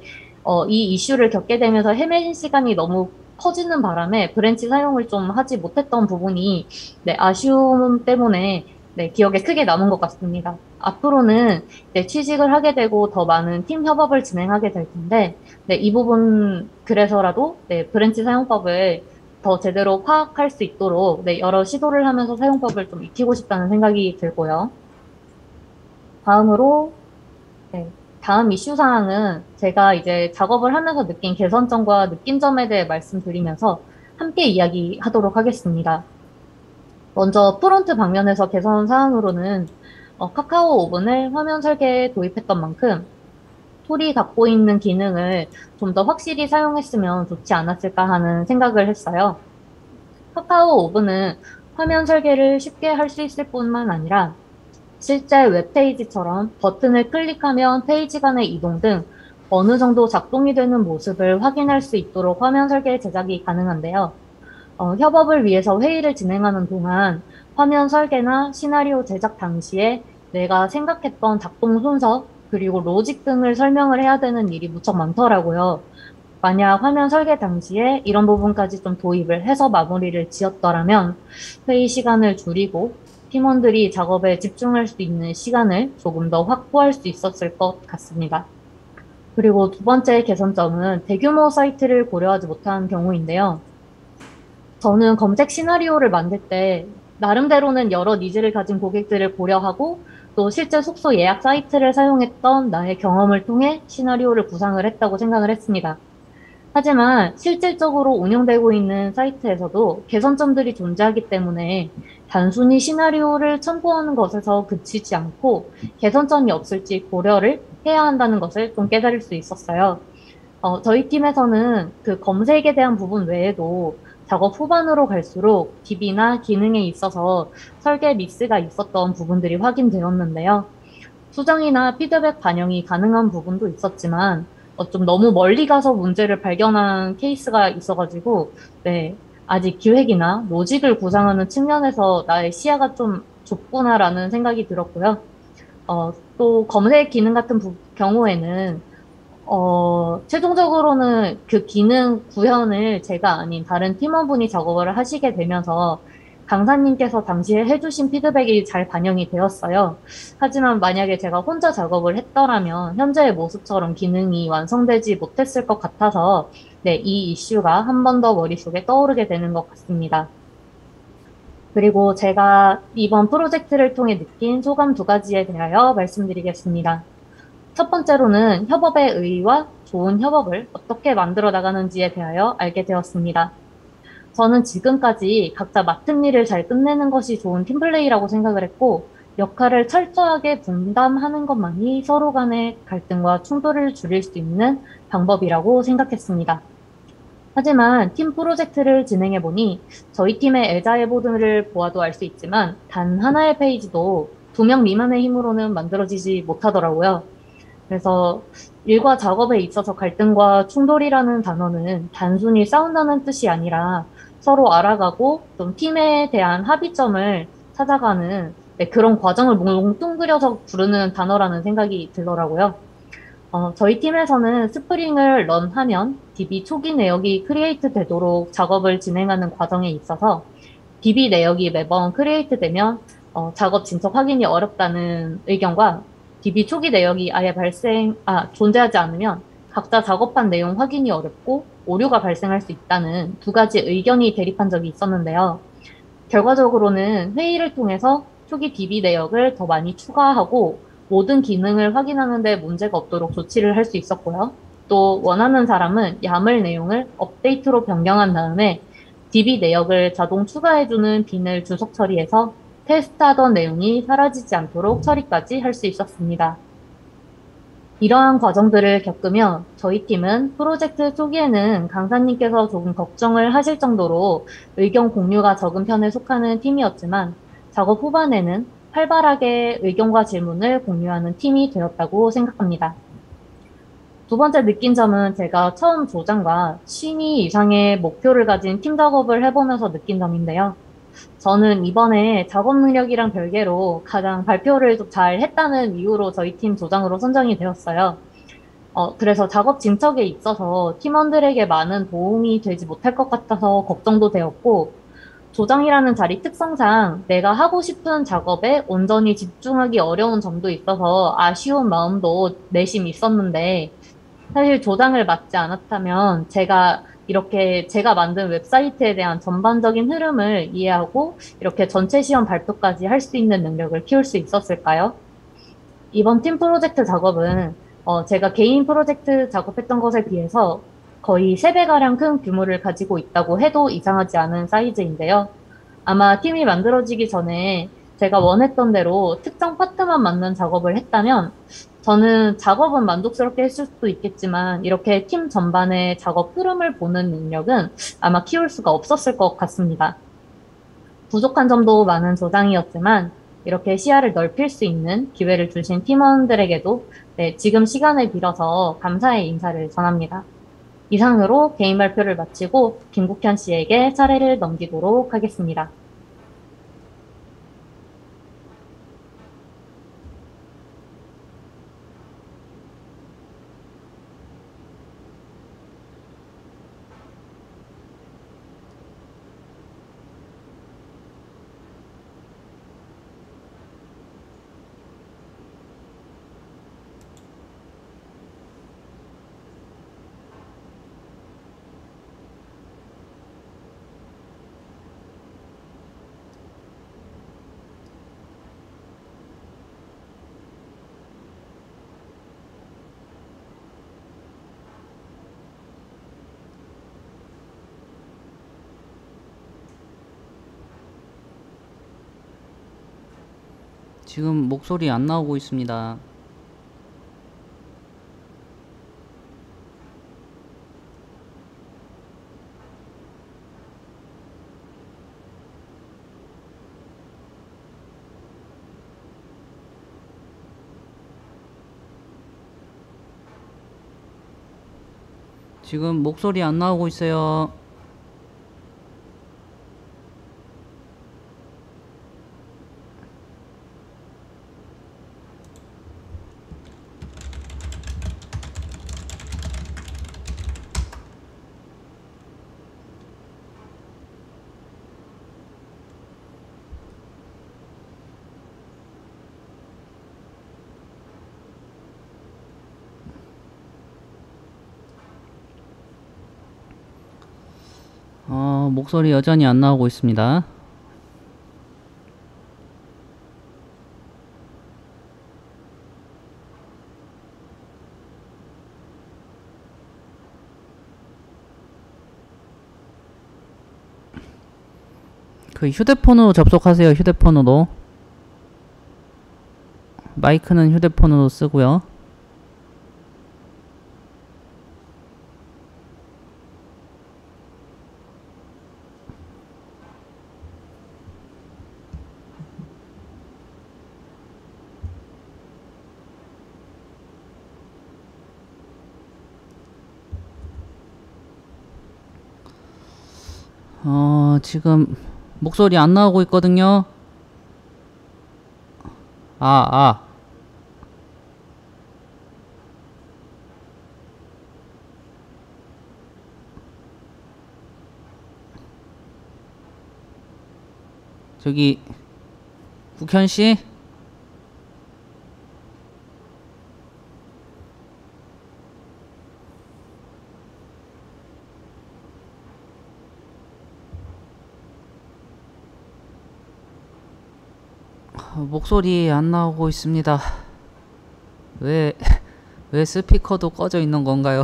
이 이슈를 겪게 되면서 헤매는 시간이 너무 커지는 바람에 브랜치 사용을 좀 하지 못했던 부분이, 네, 아쉬움 때문에, 네, 기억에 크게 남은 것 같습니다. 앞으로는 네, 취직을 하게 되고 더 많은 팀 협업을 진행하게 될 텐데, 네, 이 부분 그래서라도 네, 브랜치 사용법을 더 제대로 파악할 수 있도록 네, 여러 시도를 하면서 사용법을 좀 익히고 싶다는 생각이 들고요. 다음으로 네, 다음 이슈 사항은 제가 이제 작업을 하면서 느낀 개선점과 느낀 점에 대해 말씀드리면서 함께 이야기하도록 하겠습니다. 먼저 프론트 방면에서 개선 사항으로는 카카오 오븐을 화면 설계에 도입했던 만큼 툴이 갖고 있는 기능을 좀 더 확실히 사용했으면 좋지 않았을까 하는 생각을 했어요. 카카오 오븐은 화면 설계를 쉽게 할 수 있을 뿐만 아니라 실제 웹페이지처럼 버튼을 클릭하면 페이지 간의 이동 등 어느 정도 작동이 되는 모습을 확인할 수 있도록 화면 설계 제작이 가능한데요. 협업을 위해서 회의를 진행하는 동안 화면 설계나 시나리오 제작 당시에 내가 생각했던 작동 순서, 그리고 로직 등을 설명을 해야 되는 일이 무척 많더라고요. 만약 화면 설계 당시에 이런 부분까지 좀 도입을 해서 마무리를 지었더라면 회의 시간을 줄이고 팀원들이 작업에 집중할 수 있는 시간을 조금 더 확보할 수 있었을 것 같습니다. 그리고 두 번째 개선점은 대규모 사이트를 고려하지 못한 경우인데요. 저는 검색 시나리오를 만들 때 나름대로는 여러 니즈를 가진 고객들을 고려하고 또 실제 숙소 예약 사이트를 사용했던 나의 경험을 통해 시나리오를 구상을 했다고 생각을 했습니다. 하지만 실질적으로 운영되고 있는 사이트에서도 개선점들이 존재하기 때문에 단순히 시나리오를 첨부하는 것에서 그치지 않고 개선점이 없을지 고려를 해야 한다는 것을 좀 깨달을 수 있었어요. 저희 팀에서는 그 검색에 대한 부분 외에도 작업 후반으로 갈수록 DB나 기능에 있어서 설계 미스가 있었던 부분들이 확인되었는데요. 수정이나 피드백 반영이 가능한 부분도 있었지만 좀 너무 멀리 가서 문제를 발견한 케이스가 있어가지고 네, 아직 기획이나 로직을 구상하는 측면에서 나의 시야가 좀 좁구나라는 생각이 들었고요. 또 검색 기능 같은 경우에는 최종적으로는 그 기능 구현을 제가 아닌 다른 팀원분이 작업을 하시게 되면서 강사님께서 당시에 해주신 피드백이 잘 반영이 되었어요. 하지만 만약에 제가 혼자 작업을 했더라면 현재의 모습처럼 기능이 완성되지 못했을 것 같아서 네, 이 이슈가 한 번 더 머릿속에 떠오르게 되는 것 같습니다. 그리고 제가 이번 프로젝트를 통해 느낀 소감 두 가지에 대하여 말씀드리겠습니다. 첫 번째로는 협업의 의의와 좋은 협업을 어떻게 만들어 나가는지에 대하여 알게 되었습니다. 저는 지금까지 각자 맡은 일을 잘 끝내는 것이 좋은 팀플레이라고 생각을 했고, 역할을 철저하게 분담하는 것만이 서로 간의 갈등과 충돌을 줄일 수 있는 방법이라고 생각했습니다. 하지만 팀 프로젝트를 진행해보니 저희 팀의 애자일 보드를 보아도 알 수 있지만 단 하나의 페이지도 2명 미만의 힘으로는 만들어지지 못하더라고요. 그래서 일과 작업에 있어서 갈등과 충돌이라는 단어는 단순히 싸운다는 뜻이 아니라 서로 알아가고 좀 팀에 대한 합의점을 찾아가는 네, 그런 과정을 뭉뚱그려서 부르는 단어라는 생각이 들더라고요. 저희 팀에서는 스프링을 런하면 DB 초기 내역이 크리에이트 되도록 작업을 진행하는 과정에 있어서 DB 내역이 매번 크리에이트 되면 작업 진척 확인이 어렵다는 의견과 DB 초기 내역이 아예 존재하지 않으면 각자 작업한 내용 확인이 어렵고 오류가 발생할 수 있다는 두 가지 의견이 대립한 적이 있었는데요. 결과적으로는 회의를 통해서 초기 DB 내역을 더 많이 추가하고 모든 기능을 확인하는 데 문제가 없도록 조치를 할 수 있었고요. 또 원하는 사람은 야물 내용을 업데이트로 변경한 다음에 DB 내역을 자동 추가해주는 빈을 주석 처리해서 테스트하던 내용이 사라지지 않도록 처리까지 할 수 있었습니다. 이러한 과정들을 겪으며 저희 팀은 프로젝트 초기에는 강사님께서 조금 걱정을 하실 정도로 의견 공유가 적은 편에 속하는 팀이었지만 작업 후반에는 활발하게 의견과 질문을 공유하는 팀이 되었다고 생각합니다. 두 번째 느낀 점은 제가 처음 조장과 취미 이상의 목표를 가진 팀 작업을 해보면서 느낀 점인데요. 저는 이번에 작업 능력이랑 별개로 가장 발표를 좀 잘 했다는 이유로 저희 팀 조장으로 선정이 되었어요. 그래서 작업 진척에 있어서 팀원들에게 많은 도움이 되지 못할 것 같아서 걱정도 되었고, 조장이라는 자리 특성상 내가 하고 싶은 작업에 온전히 집중하기 어려운 점도 있어서 아쉬운 마음도 내심 있었는데, 사실 조장을 맡지 않았다면 제가 이렇게 제가 만든 웹사이트에 대한 전반적인 흐름을 이해하고 이렇게 전체 시험 발표까지 할 수 있는 능력을 키울 수 있었을까요? 이번 팀 프로젝트 작업은 제가 개인 프로젝트 작업했던 것에 비해서 거의 3배가량 큰 규모를 가지고 있다고 해도 이상하지 않은 사이즈인데요. 아마 팀이 만들어지기 전에 제가 원했던 대로 특정 파트만 맞는 작업을 했다면 저는 작업은 만족스럽게 했을 수도 있겠지만 이렇게 팀 전반의 작업 흐름을 보는 능력은 아마 키울 수가 없었을 것 같습니다. 부족한 점도 많은 조장이었지만 이렇게 시야를 넓힐 수 있는 기회를 주신 팀원들에게도 네, 지금 시간을 빌어서 감사의 인사를 전합니다. 이상으로 개인 발표를 마치고 김국현 씨에게 차례를 넘기도록 하겠습니다. 지금 목소리 안 나오고 있습니다. 지금 목소리 안 나오고 있어요. 목소리 여전히 안 나오고 있습니다. 그 휴대폰으로 접속하세요. 휴대폰으로. 마이크는 휴대폰으로 쓰고요. 지금 목소리 안 나오고 있거든요. 저기 국현씨? 목소리 안 나오고 있습니다. 왜, 왜 스피커도 꺼져 있는 건가요?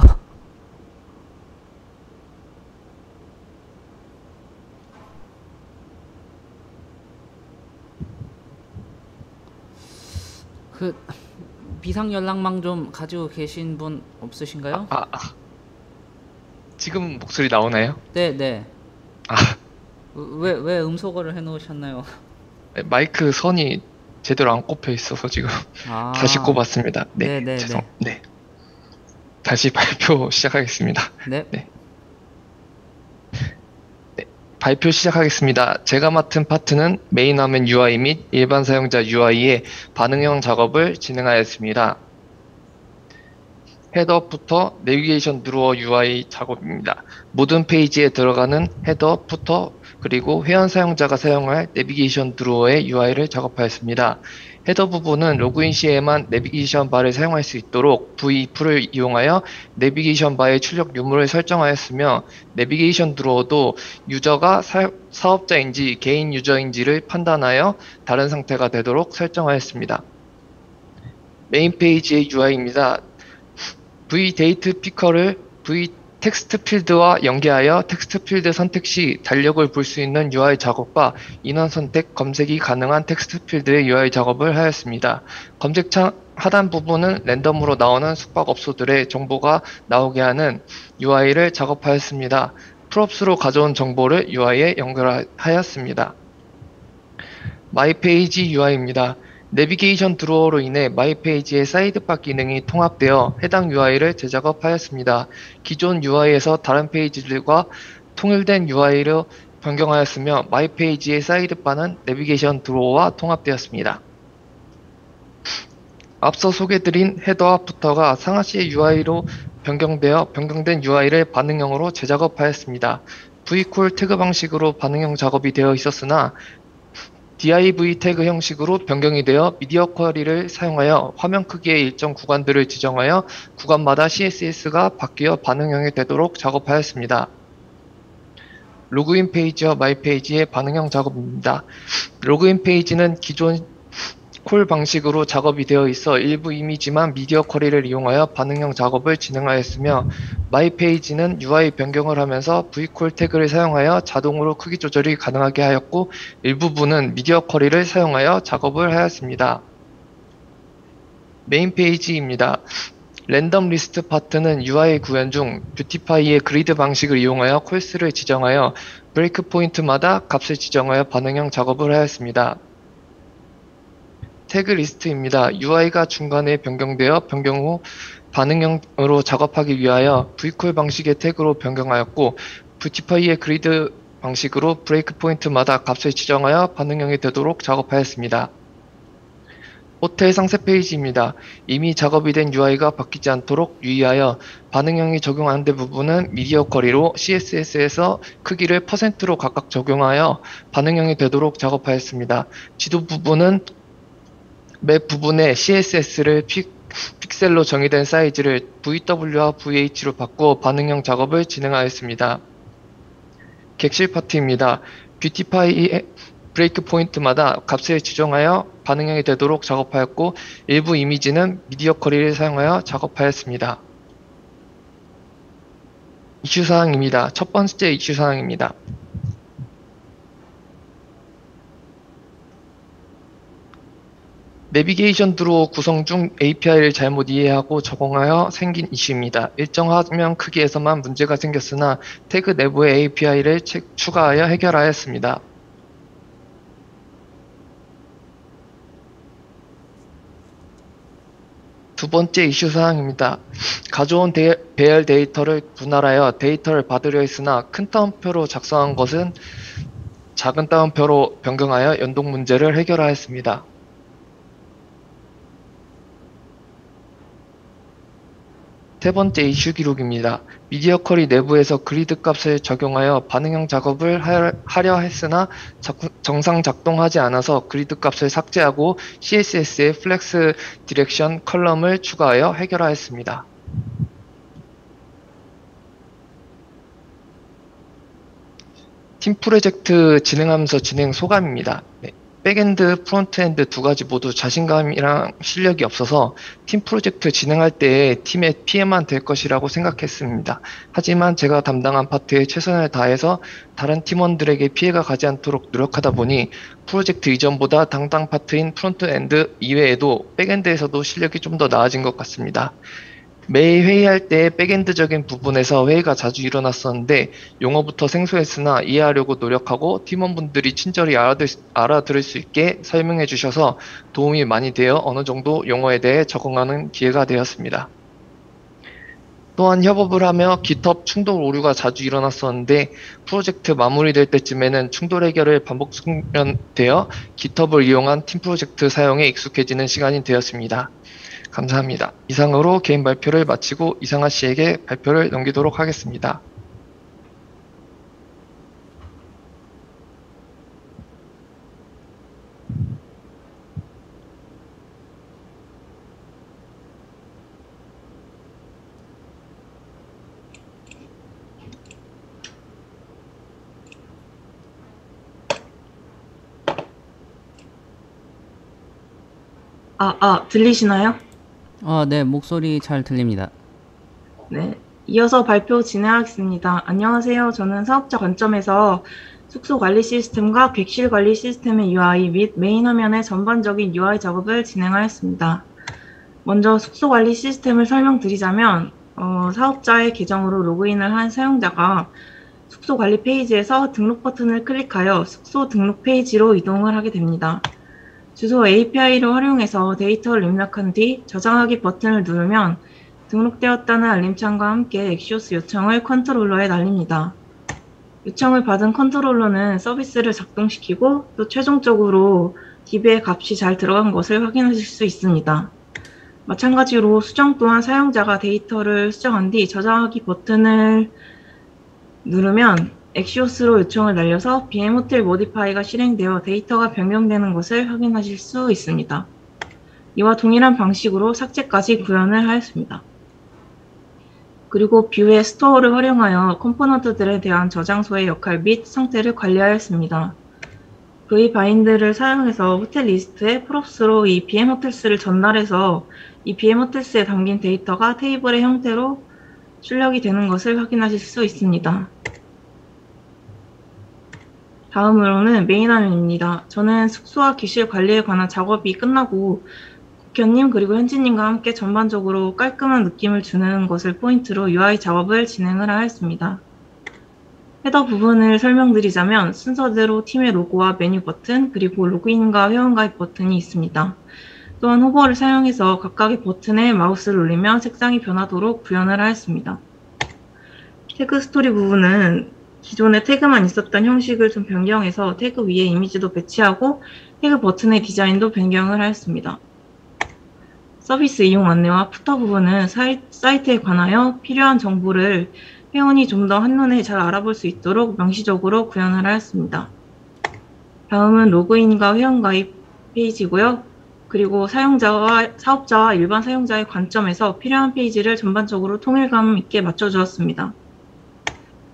그, 비상연락망 좀 가지고 계신 분 없으신가요? 지금 목소리 나오나요? 네. 아, 왜 음소거를 해놓으셨나요? 마이크 선이 제대로 안 꼽혀 있어서 지금 다시 아, 꼽았습니다. 네, 네네네. 네. 다시 발표 시작하겠습니다. 네. 네. 발표 시작하겠습니다. 제가 맡은 파트는 메인 화면 UI 및 일반 사용자 UI의 반응형 작업을 진행하였습니다. 헤더부터 내비게이션 누르어 UI 작업입니다. 모든 페이지에 들어가는 헤더, 부터, 그리고 회원 사용자가 사용할 내비게이션 누르어의 UI를 작업하였습니다. 헤더 부분은 로그인 시에만 내비게이션 바를 사용할 수 있도록 V2를 이용하여 내비게이션 바의 출력 유무를 설정하였으며, 내비게이션 누르어도 유저가 사업자인지 개인 유저인지를 판단하여 다른 상태가 되도록 설정하였습니다. 메인 페이지의 UI입니다. V 데이트 피커를 V 텍스트 필드와 연계하여 텍스트 필드 선택 시 달력을 볼 수 있는 UI 작업과 인원 선택, 검색이 가능한 텍스트 필드의 UI 작업을 하였습니다. 검색창 하단 부분은 랜덤으로 나오는 숙박업소들의 정보가 나오게 하는 UI를 작업하였습니다. 프롭스로 가져온 정보를 UI에 연결하였습니다. 마이페이지 UI입니다. 내비게이션 드로어로 인해 마이페이지의 사이드바 기능이 통합되어 해당 UI를 재작업하였습니다. 기존 UI에서 다른 페이지들과 통일된 UI로 변경하였으며, 마이페이지의 사이드바는 내비게이션 드로어와 통합되었습니다. 앞서 소개드린 헤더와 부터가 상하시의 UI로 변경된 UI를 반응형으로 재작업하였습니다. V콜 태그 방식으로 반응형 작업이 되어 있었으나 div 태그 형식으로 변경이 되어 미디어 쿼리를 사용하여 화면 크기의 일정 구간들을 지정하여 구간마다 CSS가 바뀌어 반응형이 되도록 작업하였습니다. 로그인 페이지와 마이 페이지의 반응형 작업입니다. 로그인 페이지는 기존 콜 방식으로 작업이 되어 있어 일부 이미지만 미디어 쿼리를 이용하여 반응형 작업을 진행하였으며, 마이 페이지는 UI 변경을 하면서 V콜 태그를 사용하여 자동으로 크기 조절이 가능하게 하였고, 일부분은 미디어 쿼리를 사용하여 작업을 하였습니다. 메인 페이지입니다. 랜덤 리스트 파트는 UI 구현 중 뷰티파이의 그리드 방식을 이용하여 콜스를 지정하여 브레이크 포인트마다 값을 지정하여 반응형 작업을 하였습니다. 태그 리스트입니다. UI가 중간에 변경되어 변경 후 반응형으로 작업하기 위하여 V콜 방식의 태그로 변경하였고, 뷰티파이의 그리드 방식으로 브레이크 포인트마다 값을 지정하여 반응형이 되도록 작업하였습니다. 호텔 상세 페이지입니다. 이미 작업이 된 UI가 바뀌지 않도록 유의하여 반응형이 적용하는 데 부분은 미디어 쿼리로 CSS에서 크기를 %로 각각 적용하여 반응형이 되도록 작업하였습니다. 지도 부분은 맵 부분에 CSS를 픽셀로 정의된 사이즈를 VW와 VH로 바꾸어 반응형 작업을 진행하였습니다. 객실 파트입니다. 뷰티파이의 브레이크 포인트마다 값을 지정하여 반응형이 되도록 작업하였고, 일부 이미지는 미디어 쿼리를 사용하여 작업하였습니다. 이슈사항입니다. 첫 번째 이슈사항입니다. 내비게이션 드로어 구성 중 API를 잘못 이해하고 적용하여 생긴 이슈입니다. 일정 화면 크기에서만 문제가 생겼으나 태그 내부의 API를 추가하여 해결하였습니다. 두 번째 이슈 사항입니다. 가져온 배열 데이터를 분할하여 데이터를 받으려 했으나 큰 따옴표로 작성한 것은 작은 따옴표로 변경하여 연동 문제를 해결하였습니다. 세 번째 이슈 기록입니다. 미디어 쿼리 내부에서 그리드 값을 적용하여 반응형 작업을 하려 했으나 정상 작동하지 않아서 그리드 값을 삭제하고 CSS에 플렉스 디렉션 컬럼을 추가하여 해결하였습니다. 팀 프로젝트 진행하면서 진행 소감입니다. 네. 백엔드, 프론트엔드 두 가지 모두 자신감이랑 실력이 없어서 팀 프로젝트 진행할 때 팀의 피해만 될 것이라고 생각했습니다. 하지만 제가 담당한 파트에 최선을 다해서 다른 팀원들에게 피해가 가지 않도록 노력하다 보니 프로젝트 이전보다 담당 파트인 프론트엔드 이외에도 백엔드에서도 실력이 좀 더 나아진 것 같습니다. 매일 회의할 때 백엔드적인 부분에서 회의가 자주 일어났었는데 용어부터 생소했으나 이해하려고 노력하고 팀원분들이 친절히 알아들을 수 있게 설명해 주셔서 도움이 많이 되어 어느 정도 용어에 대해 적응하는 기회가 되었습니다. 또한 협업을 하며 GitHub 충돌 오류가 자주 일어났었는데 프로젝트 마무리될 때쯤에는 충돌 해결을 반복 숙련되어 GitHub을 이용한 팀 프로젝트 사용에 익숙해지는 시간이 되었습니다. 감사합니다. 이상으로 개인 발표를 마치고 이상하 씨에게 발표를 넘기도록 하겠습니다. 들리시나요? 네, 목소리 잘 들립니다. 네. 이어서 발표 진행하겠습니다. 안녕하세요. 저는 사업자 관점에서 숙소 관리 시스템과 객실 관리 시스템의 UI 및 메인 화면의 전반적인 UI 작업을 진행하였습니다. 먼저 숙소 관리 시스템을 설명드리자면, 사업자의 계정으로 로그인을 한 사용자가 숙소 관리 페이지에서 등록 버튼을 클릭하여 숙소 등록 페이지로 이동을 하게 됩니다. 주소 API를 활용해서 데이터를 입력한 뒤 저장하기 버튼을 누르면 등록되었다는 알림창과 함께 엑시오스 요청을 컨트롤러에 날립니다. 요청을 받은 컨트롤러는 서비스를 작동시키고 또 최종적으로 DB의 값이 잘 들어간 것을 확인하실 수 있습니다. 마찬가지로 수정 또한 사용자가 데이터를 수정한 뒤 저장하기 버튼을 누르면 엑시오스로 요청을 날려서 BM호텔 모디파이가 실행되어 데이터가 변경되는 것을 확인하실 수 있습니다. 이와 동일한 방식으로 삭제까지 구현을 하였습니다. 그리고 뷰의 스토어를 활용하여 컴포넌트들에 대한 저장소의 역할 및 상태를 관리하였습니다. V바인드를 사용해서 호텔 리스트에 프롭스로 이 BM호텔스를 전달해서 이 BM호텔스에 담긴 데이터가 테이블의 형태로 출력이 되는 것을 확인하실 수 있습니다. 다음으로는 메인 화면입니다. 저는 숙소와 객실 관리에 관한 작업이 끝나고 국현님 그리고 현진님과 함께 전반적으로 깔끔한 느낌을 주는 것을 포인트로 UI 작업을 진행을 하였습니다. 헤더 부분을 설명드리자면 순서대로 팀의 로고와 메뉴 버튼 그리고 로그인과 회원가입 버튼이 있습니다. 또한 호버를 사용해서 각각의 버튼에 마우스를 올리며 색상이 변하도록 구현을 하였습니다. 태그 스토리 부분은 기존에 태그만 있었던 형식을 좀 변경해서 태그 위에 이미지도 배치하고 태그 버튼의 디자인도 변경을 하였습니다. 서비스 이용 안내와 푸터 부분은 사이트에 관하여 필요한 정보를 회원이 좀 더 한눈에 잘 알아볼 수 있도록 명시적으로 구현을 하였습니다. 다음은 로그인과 회원가입 페이지고요. 그리고 사업자와 일반 사용자의 관점에서 필요한 페이지를 전반적으로 통일감 있게 맞춰주었습니다.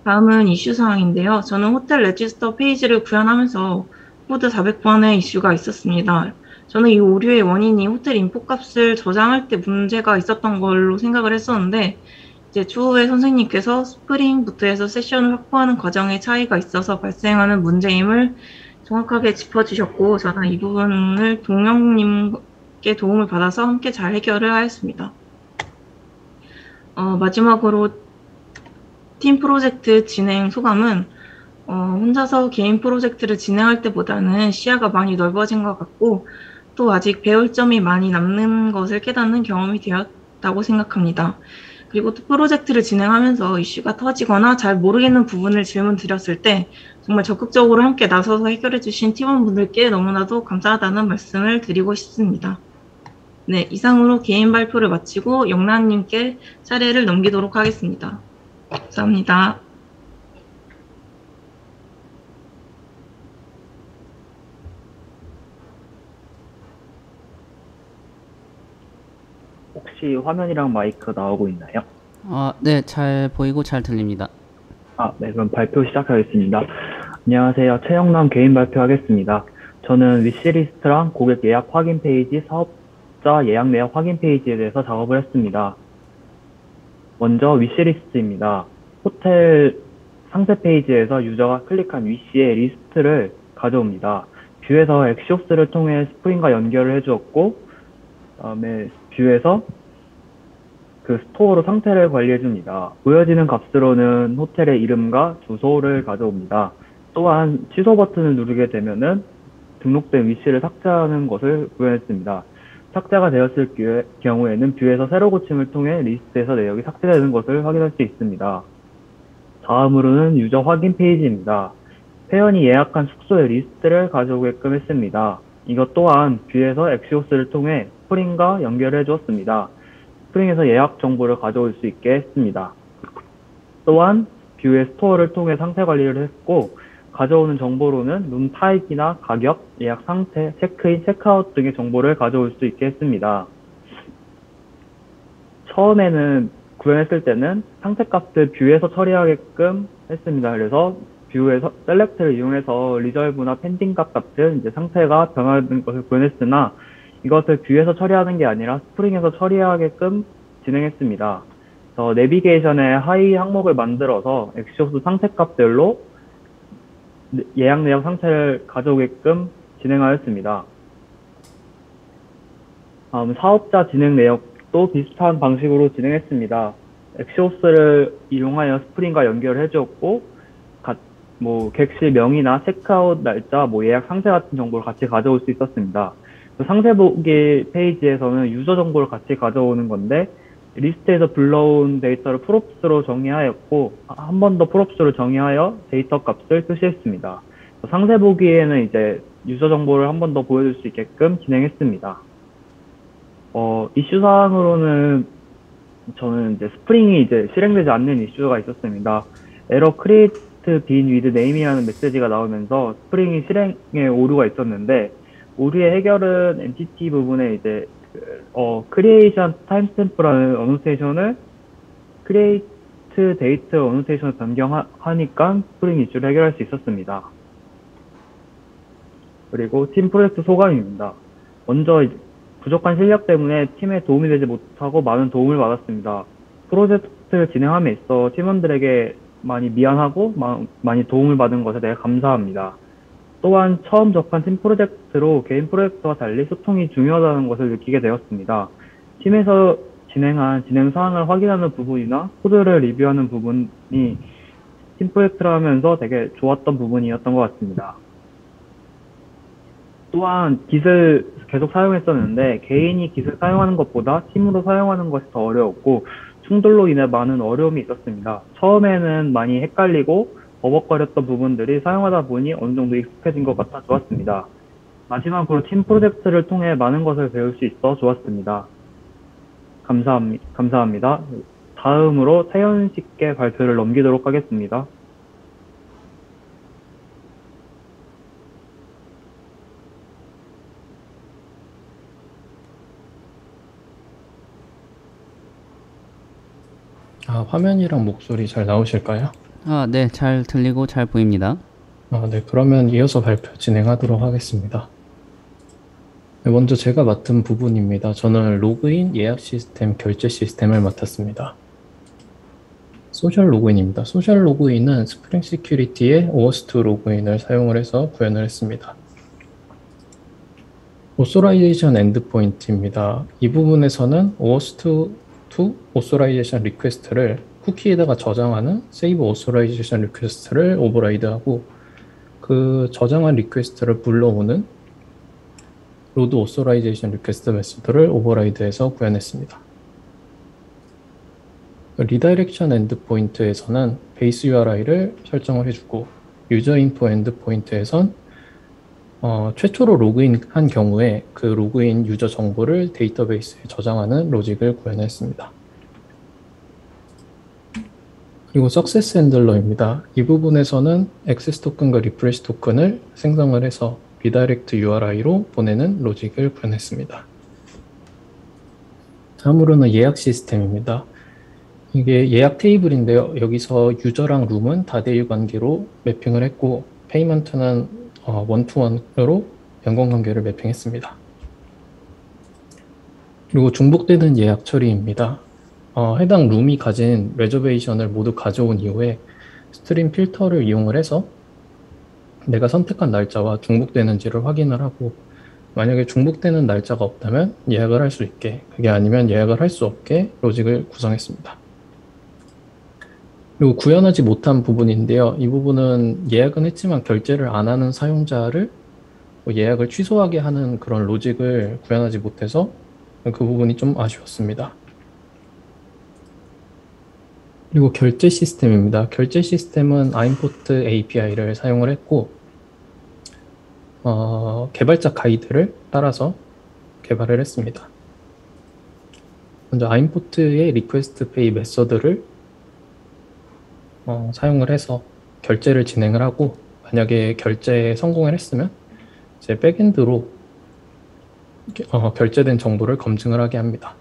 다음은 이슈 사항인데요. 저는 호텔 레지스터 페이지를 구현하면서 코드 400번의 이슈가 있었습니다. 저는 이 오류의 원인이 호텔 인포 값을 저장할 때 문제가 있었던 걸로 생각을 했었는데 이제 추후에 선생님께서 스프링부터 해서 세션을 확보하는 과정에 차이가 있어서 발생하는 문제임을 정확하게 짚어주셨고 저는 이 부분을 동영님께 도움을 받아서 함께 잘 해결을 하였습니다. 마지막으로 팀 프로젝트 진행 소감은 혼자서 개인 프로젝트를 진행할 때보다는 시야가 많이 넓어진 것 같고 또 아직 배울 점이 많이 남는 것을 깨닫는 경험이 되었다고 생각합니다. 그리고 또 프로젝트를 진행하면서 이슈가 터지거나 잘 모르겠는 부분을 질문 드렸을 때 정말 적극적으로 함께 나서서 해결해 주신 팀원분들께 너무나도 감사하다는 말씀을 드리고 싶습니다. 네, 이상으로 개인 발표를 마치고 영란님께 차례를 넘기도록 하겠습니다. 감사합니다. 혹시 화면이랑 마이크 나오고 있나요? 네, 잘 보이고 잘 들립니다. 네, 그럼 발표 시작하겠습니다. 안녕하세요. 최영남 개인 발표하겠습니다. 저는 위시리스트랑 고객 예약 확인 페이지, 사업자 예약 내역 확인 페이지에 대해서 작업을 했습니다. 먼저 위시리스트입니다. 호텔 상세 페이지에서 유저가 클릭한 위시의 리스트를 가져옵니다. 뷰에서 엑시옵스를 통해 스프링과 연결을 해주었고, 그다음에 뷰에서 그 스토어로 상태를 관리해줍니다. 보여지는 값으로는 호텔의 이름과 주소를 가져옵니다. 또한 취소 버튼을 누르게 되면은 등록된 위시를 삭제하는 것을 구현했습니다. 삭제가 되었을 경우에는 뷰에서 새로 고침을 통해 리스트에서 내역이 삭제되는 것을 확인할 수 있습니다. 다음으로는 유저 확인 페이지입니다. 회원이 예약한 숙소의 리스트를 가져오게끔 했습니다. 이것 또한 뷰에서 엑시오스를 통해 스프링과 연결해 주었습니다. 스프링에서 예약 정보를 가져올 수 있게 했습니다. 또한 뷰의 스토어를 통해 상태 관리를 했고, 가져오는 정보로는 룸 타입이나 가격, 예약 상태, 체크인, 체크아웃 등의 정보를 가져올 수 있게 했습니다. 처음에는 구현했을 때는 상태 값을 뷰에서 처리하게끔 했습니다. 그래서 뷰에서 셀렉트를 이용해서 리졸브나 펜딩 값 같은 이제 상태가 변화하는 것을 구현했으나, 이것을 뷰에서 처리하는 게 아니라 스프링에서 처리하게끔 진행했습니다. 그래서 내비게이션에 하이 항목을 만들어서 엑시옵스 상태 값들로 예약 내역 상태를 가져오게끔 진행하였습니다. 사업자 진행 내역도 비슷한 방식으로 진행했습니다. 엑시옵스를 이용하여 스프링과 연결을 해주었고, 객실 명의나 체크아웃 날짜, 예약 상태 같은 정보를 같이 가져올 수 있었습니다. 상세 보기 페이지에서는 유저 정보를 같이 가져오는 건데, 리스트에서 불러온 데이터를 프롭스로 정의하였고, 한 번 더 프롭스로 정의하여 데이터 값을 표시했습니다. 상세 보기에는 이제 유저 정보를 한 번 더 보여줄 수 있게끔 진행했습니다. 이슈 사항으로는 저는 이제 스프링이 이제 실행되지 않는 이슈가 있었습니다. 에러 크리에이트 빈 위드 네임이라는 메시지가 나오면서 스프링이 실행에 오류가 있었는데, 오류의 해결은 엔티티 부분에 이제 크리에이션 타임스탬프라는 어노테이션을 크리에이트 데이트 어노테이션을 변경하니까 스프링 이슈를 해결할 수 있었습니다. 그리고 팀 프로젝트 소감입니다. 먼저 부족한 실력 때문에 팀에 도움이 되지 못하고 많은 도움을 받았습니다. 프로젝트를 진행함에 있어 팀원들에게 많이 미안하고 많이 도움을 받은 것에 대해 감사합니다. 또한 처음 접한 팀 프로젝트로 개인 프로젝트와 달리 소통이 중요하다는 것을 느끼게 되었습니다. 팀에서 진행한 진행 사항을 확인하는 부분이나 코드를 리뷰하는 부분이 팀 프로젝트를 하면서 되게 좋았던 부분이었던 것 같습니다. 또한 깃을 계속 사용했었는데, 개인이 깃을 사용하는 것보다 팀으로 사용하는 것이 더 어려웠고, 충돌로 인해 많은 어려움이 있었습니다. 처음에는 많이 헷갈리고 버벅거렸던 부분들이 사용하다 보니 어느 정도 익숙해진 것 같아 좋았습니다. 마지막으로 팀 프로젝트를 통해 많은 것을 배울 수 있어 좋았습니다. 감사합니다. 다음으로 태연 씨께 발표를 넘기도록 하겠습니다. 화면이랑 목소리 잘 나오실까요? 네, 잘 들리고 잘 보입니다. 네, 그러면 이어서 발표 진행하도록 하겠습니다. 네, 먼저 제가 맡은 부분입니다. 저는 로그인, 예약 시스템, 결제 시스템을 맡았습니다. 소셜 로그인입니다. 소셜 로그인은 스프링 시큐리티의 OAuth2 로그인을 사용을 해서 구현을 했습니다. 오소라이제이션 엔드포인트입니다. 이 부분에서는 OAuth2 오소라이제이션 리퀘스트를 쿠키에다가 저장하는 세이브 오소라이제이션 리퀘스트를 오버라이드하고, 그 저장한 리퀘스트를 불러오는 로드 오소라이제이션 리퀘스트 메소드를 오버라이드해서 구현했습니다. 리다이렉션 엔드포인트에서는 베이스 URI를 설정을 해주고, 유저 인포 엔드포인트에선 최초로 로그인한 경우에 그 로그인 유저 정보를 데이터베이스에 저장하는 로직을 구현했습니다. 그리고 석세스 핸들러입니다. 이 부분에서는 액세스 토큰과 리프레시 토큰을 생성을 해서 리다이렉트 URI로 보내는 로직을 구현했습니다. 다음으로는 예약 시스템입니다. 이게 예약 테이블인데요. 여기서 유저랑 룸은 다대일 관계로 매핑을 했고, 페이먼트는 원투원으로 연관관계를 매핑했습니다. 그리고 중복되는 예약 처리입니다. 해당 룸이 가진 레저베이션을 모두 가져온 이후에 스트림 필터를 이용을 해서 내가 선택한 날짜와 중복되는지를 확인을 하고, 만약에 중복되는 날짜가 없다면 예약을 할 수 있게, 그게 아니면 예약을 할 수 없게 로직을 구성했습니다. 그리고 구현하지 못한 부분인데요. 이 부분은 예약은 했지만 결제를 안 하는 사용자를 예약을 취소하게 하는 그런 로직을 구현하지 못해서 그 부분이 좀 아쉬웠습니다. 그리고 결제 시스템입니다. 결제 시스템은 아임포트 API를 사용을 했고, 개발자 가이드를 따라서 개발을 했습니다. 먼저 아임포트의 리퀘스트 페이 메서드를 사용을 해서 결제를 진행을 하고, 만약에 결제에 성공을 했으면 제 백엔드로 결제된 정보를 검증을 하게 합니다.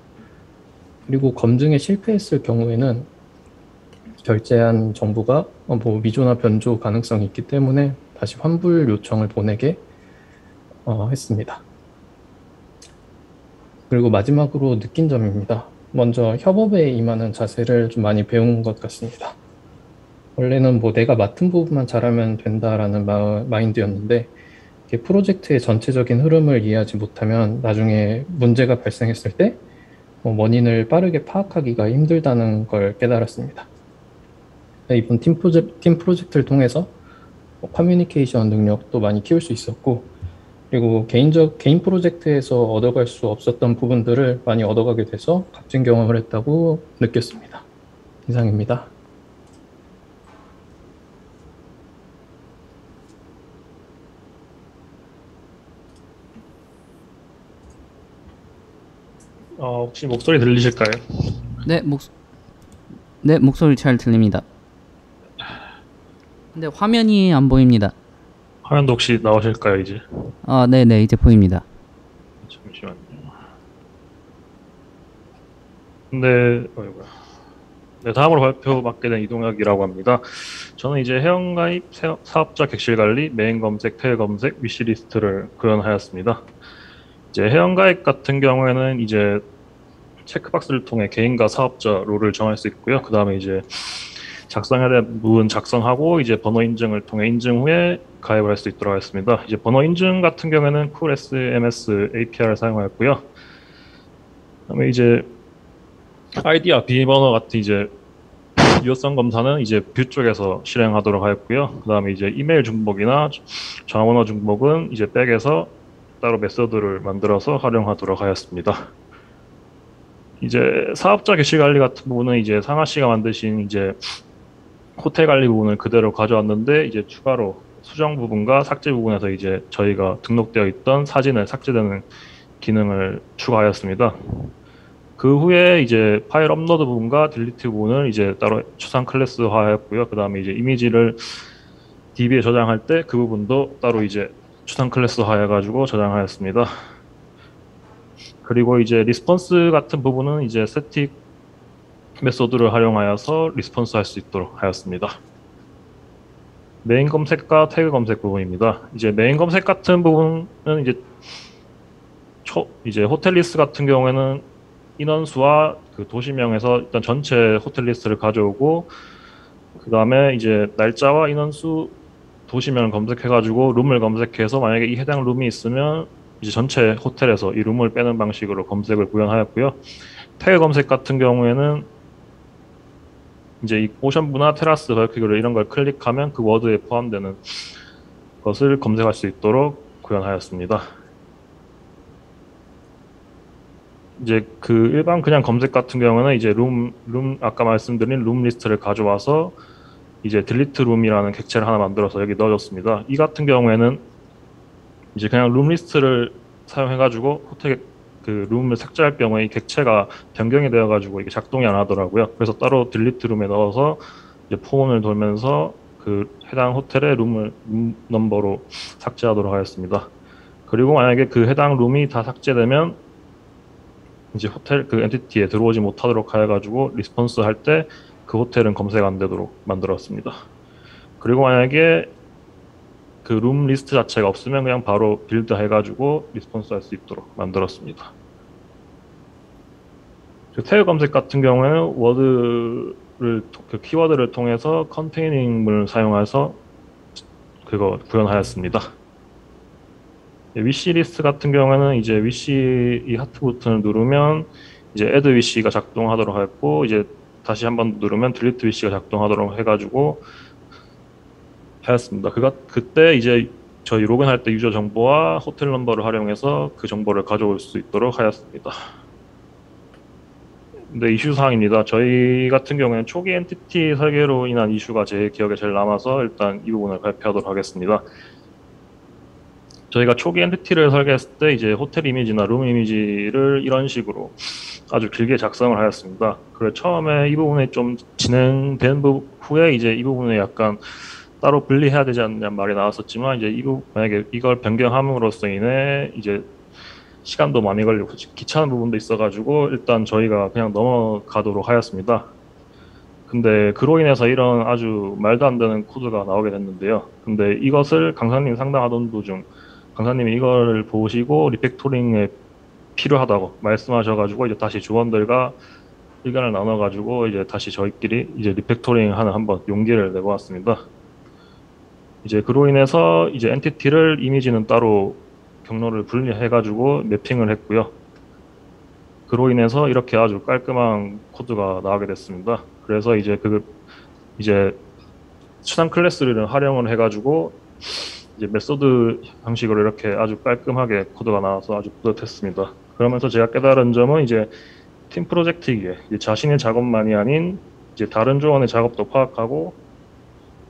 그리고 검증에 실패했을 경우에는 결제한 정보가 미조나 변조 가능성이 있기 때문에 다시 환불 요청을 보내게 했습니다. 그리고 마지막으로 느낀 점입니다. 먼저 협업에 임하는 자세를 좀 많이 배운 것 같습니다. 원래는 내가 맡은 부분만 잘하면 된다라는 마인드였는데, 프로젝트의 전체적인 흐름을 이해하지 못하면 나중에 문제가 발생했을 때 원인을 빠르게 파악하기가 힘들다는 걸 깨달았습니다. 이번 팀 프로젝트를 통해서 커뮤니케이션 능력도 많이 키울 수 있었고, 그리고 개인 프로젝트에서 얻어갈 수 없었던 부분들을 많이 얻어가게 돼서 값진 경험을 했다고 느꼈습니다. 이상입니다. 혹시 목소리 들리실까요? 네, 목소리 잘 들립니다. 근데 화면이 안 보입니다. 화면도 혹시 나오실까요, 이제? 네네, 이제 보입니다. 잠시만요. 네, 네, 다음으로 발표받게 된 이동혁이라고 합니다. 저는 이제 회원가입, 사업자 객실관리, 메인 검색, 태그 검색, 위시리스트를 구현하였습니다. 이제 회원가입 같은 경우에는 이제 체크박스를 통해 개인과 사업자 롤을 정할 수 있고요. 그 다음에 이제 작성해야 될 부분 작성하고 이제 번호 인증을 통해 인증 후에 가입을 할 수 있도록 하였습니다. 이제 번호 인증 같은 경우에는 쿨 SMS API를 사용하였고요. 그다음에 이제 아이디와 비밀번호 같은 이제 유효성 검사는 이제 뷰 쪽에서 실행하도록 하였고요. 그 다음에 이제 이메일 중복이나 전화번호 중복은 이제 백에서 따로 메서드를 만들어서 활용하도록 하였습니다. 이제 사업자 객실 관리 같은 부분은 이제 상하 씨가 만드신 이제 호텔 관리 부분을 그대로 가져왔는데, 이제 추가로 수정 부분과 삭제 부분에서 이제 저희가 등록되어 있던 사진을 삭제되는 기능을 추가하였습니다. 그 후에 이제 파일 업로드 부분과 딜리트 부분을 이제 따로 추상 클래스화하였고요. 그 다음에 이제 이미지를 DB에 저장할 때 그 부분도 따로 이제 추상 클래스화 해가지고 저장하였습니다. 그리고 이제 리스폰스 같은 부분은 이제 스태틱 메소드를 활용하여서 리스폰스 할 수 있도록 하였습니다. 메인 검색과 태그 검색 부분입니다. 이제 메인 검색 같은 부분은 이제 호텔 리스트 같은 경우에는 인원수와 그 도시명에서 일단 전체 호텔 리스트를 가져오고, 그 다음에 이제 날짜와 인원수, 도시명을 검색해가지고 룸을 검색해서 만약에 이 해당 룸이 있으면 이제 전체 호텔에서 이 룸을 빼는 방식으로 검색을 구현하였고요. 태그 검색 같은 경우에는 이제 이 오션뷰나 테라스 발표기로 이런 걸 클릭하면 그 워드에 포함되는 것을 검색할 수 있도록 구현하였습니다. 이제 그 일반 그냥 검색 같은 경우는 이제 룸 아까 말씀드린 룸 리스트를 가져와서 이제 딜리트 룸이라는 객체를 하나 만들어서 여기 넣어줬습니다. 이 같은 경우에는 이제 그냥 룸 리스트를 사용해가지고 호텔 그 룸을 삭제할 경우에 이 객체가 변경이 되어가지고 이게 작동이 안 하더라고요. 그래서 따로 딜리트 룸에 넣어서 이제 폰을 돌면서 그 해당 호텔의 룸 넘버로 삭제하도록 하였습니다. 그리고 만약에 그 해당 룸이 다 삭제되면 이제 호텔 그 엔티티에 들어오지 못하도록 해가지고 리스폰스 할 때 그 호텔은 검색 안 되도록 만들었습니다. 그리고 만약에 그 룸 리스트 자체가 없으면 그냥 바로 빌드 해가지고 리스폰스 할 수 있도록 만들었습니다. 태그 검색 같은 경우에는 그 키워드를 통해서 컨테이닝을 사용해서 그거 구현하였습니다. 위시 리스트 같은 경우에는 이제 위시 이 하트 버튼을 누르면 이제 add 위시가 작동하도록 했고, 이제 다시 한번 누르면 delete 위시가 작동하도록 해가지고 하였습니다. 그때 이제 저희 로그인할 때 유저 정보와 호텔 넘버를 활용해서 그 정보를 가져올 수 있도록 하였습니다. 네, 이슈 사항입니다. 저희 같은 경우에는 초기 엔티티 설계로 인한 이슈가 제 기억에 제일 남아서 일단 이 부분을 발표하도록 하겠습니다. 저희가 초기 엔티티를 설계했을 때 이제 호텔 이미지나 룸 이미지를 이런 식으로 아주 길게 작성을 하였습니다. 그래 처음에 이 부분이 좀 진행된 후에 이제 이 부분에 약간 따로 분리해야 되지 않냐는 말이 나왔었지만, 이제 만약에 이걸 변경함으로써 인해 이제 시간도 많이 걸리고 귀찮은 부분도 있어가지고 일단 저희가 그냥 넘어가도록 하였습니다. 근데 그로 인해서 이런 아주 말도 안 되는 코드가 나오게 됐는데요. 근데 이것을 강사님 상담하던 도중 강사님이 이걸 보시고 리팩토링에 필요하다고 말씀하셔가지고 이제 다시 조원들과 의견을 나눠가지고 이제 다시 저희끼리 이제 리팩토링하는 한번 용기를 내보았습니다. 이제 그로 인해서 이제 엔티티를 이미지는 따로 경로를 분리해가지고 매핑을 했고요. 그로 인해서 이렇게 아주 깔끔한 코드가 나오게 됐습니다. 그래서 이제 이제 수단 클래스를 활용을 해가지고 이제 메소드 형식으로 이렇게 아주 깔끔하게 코드가 나와서 아주 뿌듯했습니다. 그러면서 제가 깨달은 점은 이제 팀 프로젝트이기에 자신의 작업만이 아닌 이제 다른 조원의 작업도 파악하고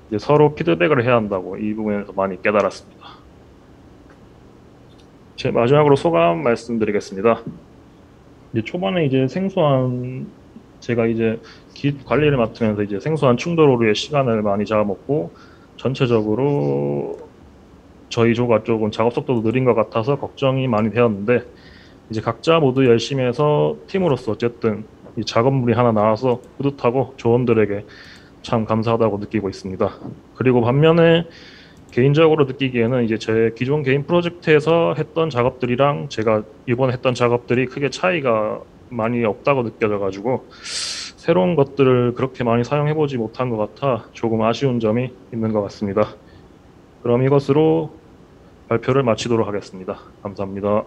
이제 서로 피드백을 해야 한다고 이 부분에서 많이 깨달았습니다. 제 마지막으로 소감 말씀드리겠습니다. 이제 초반에 이제 제가 이제 관리를 맡으면서 이제 생소한 충돌 오류의 시간을 많이 잡아먹고, 전체적으로 저희 조가 조금 작업 속도도 느린 것 같아서 걱정이 많이 되었는데, 이제 각자 모두 열심히 해서 팀으로서 어쨌든 이 작업물이 하나 나와서 뿌듯하고 조원들에게 참 감사하다고 느끼고 있습니다. 그리고 반면에 개인적으로 느끼기에는 이제 제 기존 개인 프로젝트에서 했던 작업들이랑 제가 이번에 했던 작업들이 크게 차이가 많이 없다고 느껴져가지고 새로운 것들을 그렇게 많이 사용해보지 못한 것 같아 조금 아쉬운 점이 있는 것 같습니다. 그럼 이것으로 발표를 마치도록 하겠습니다. 감사합니다.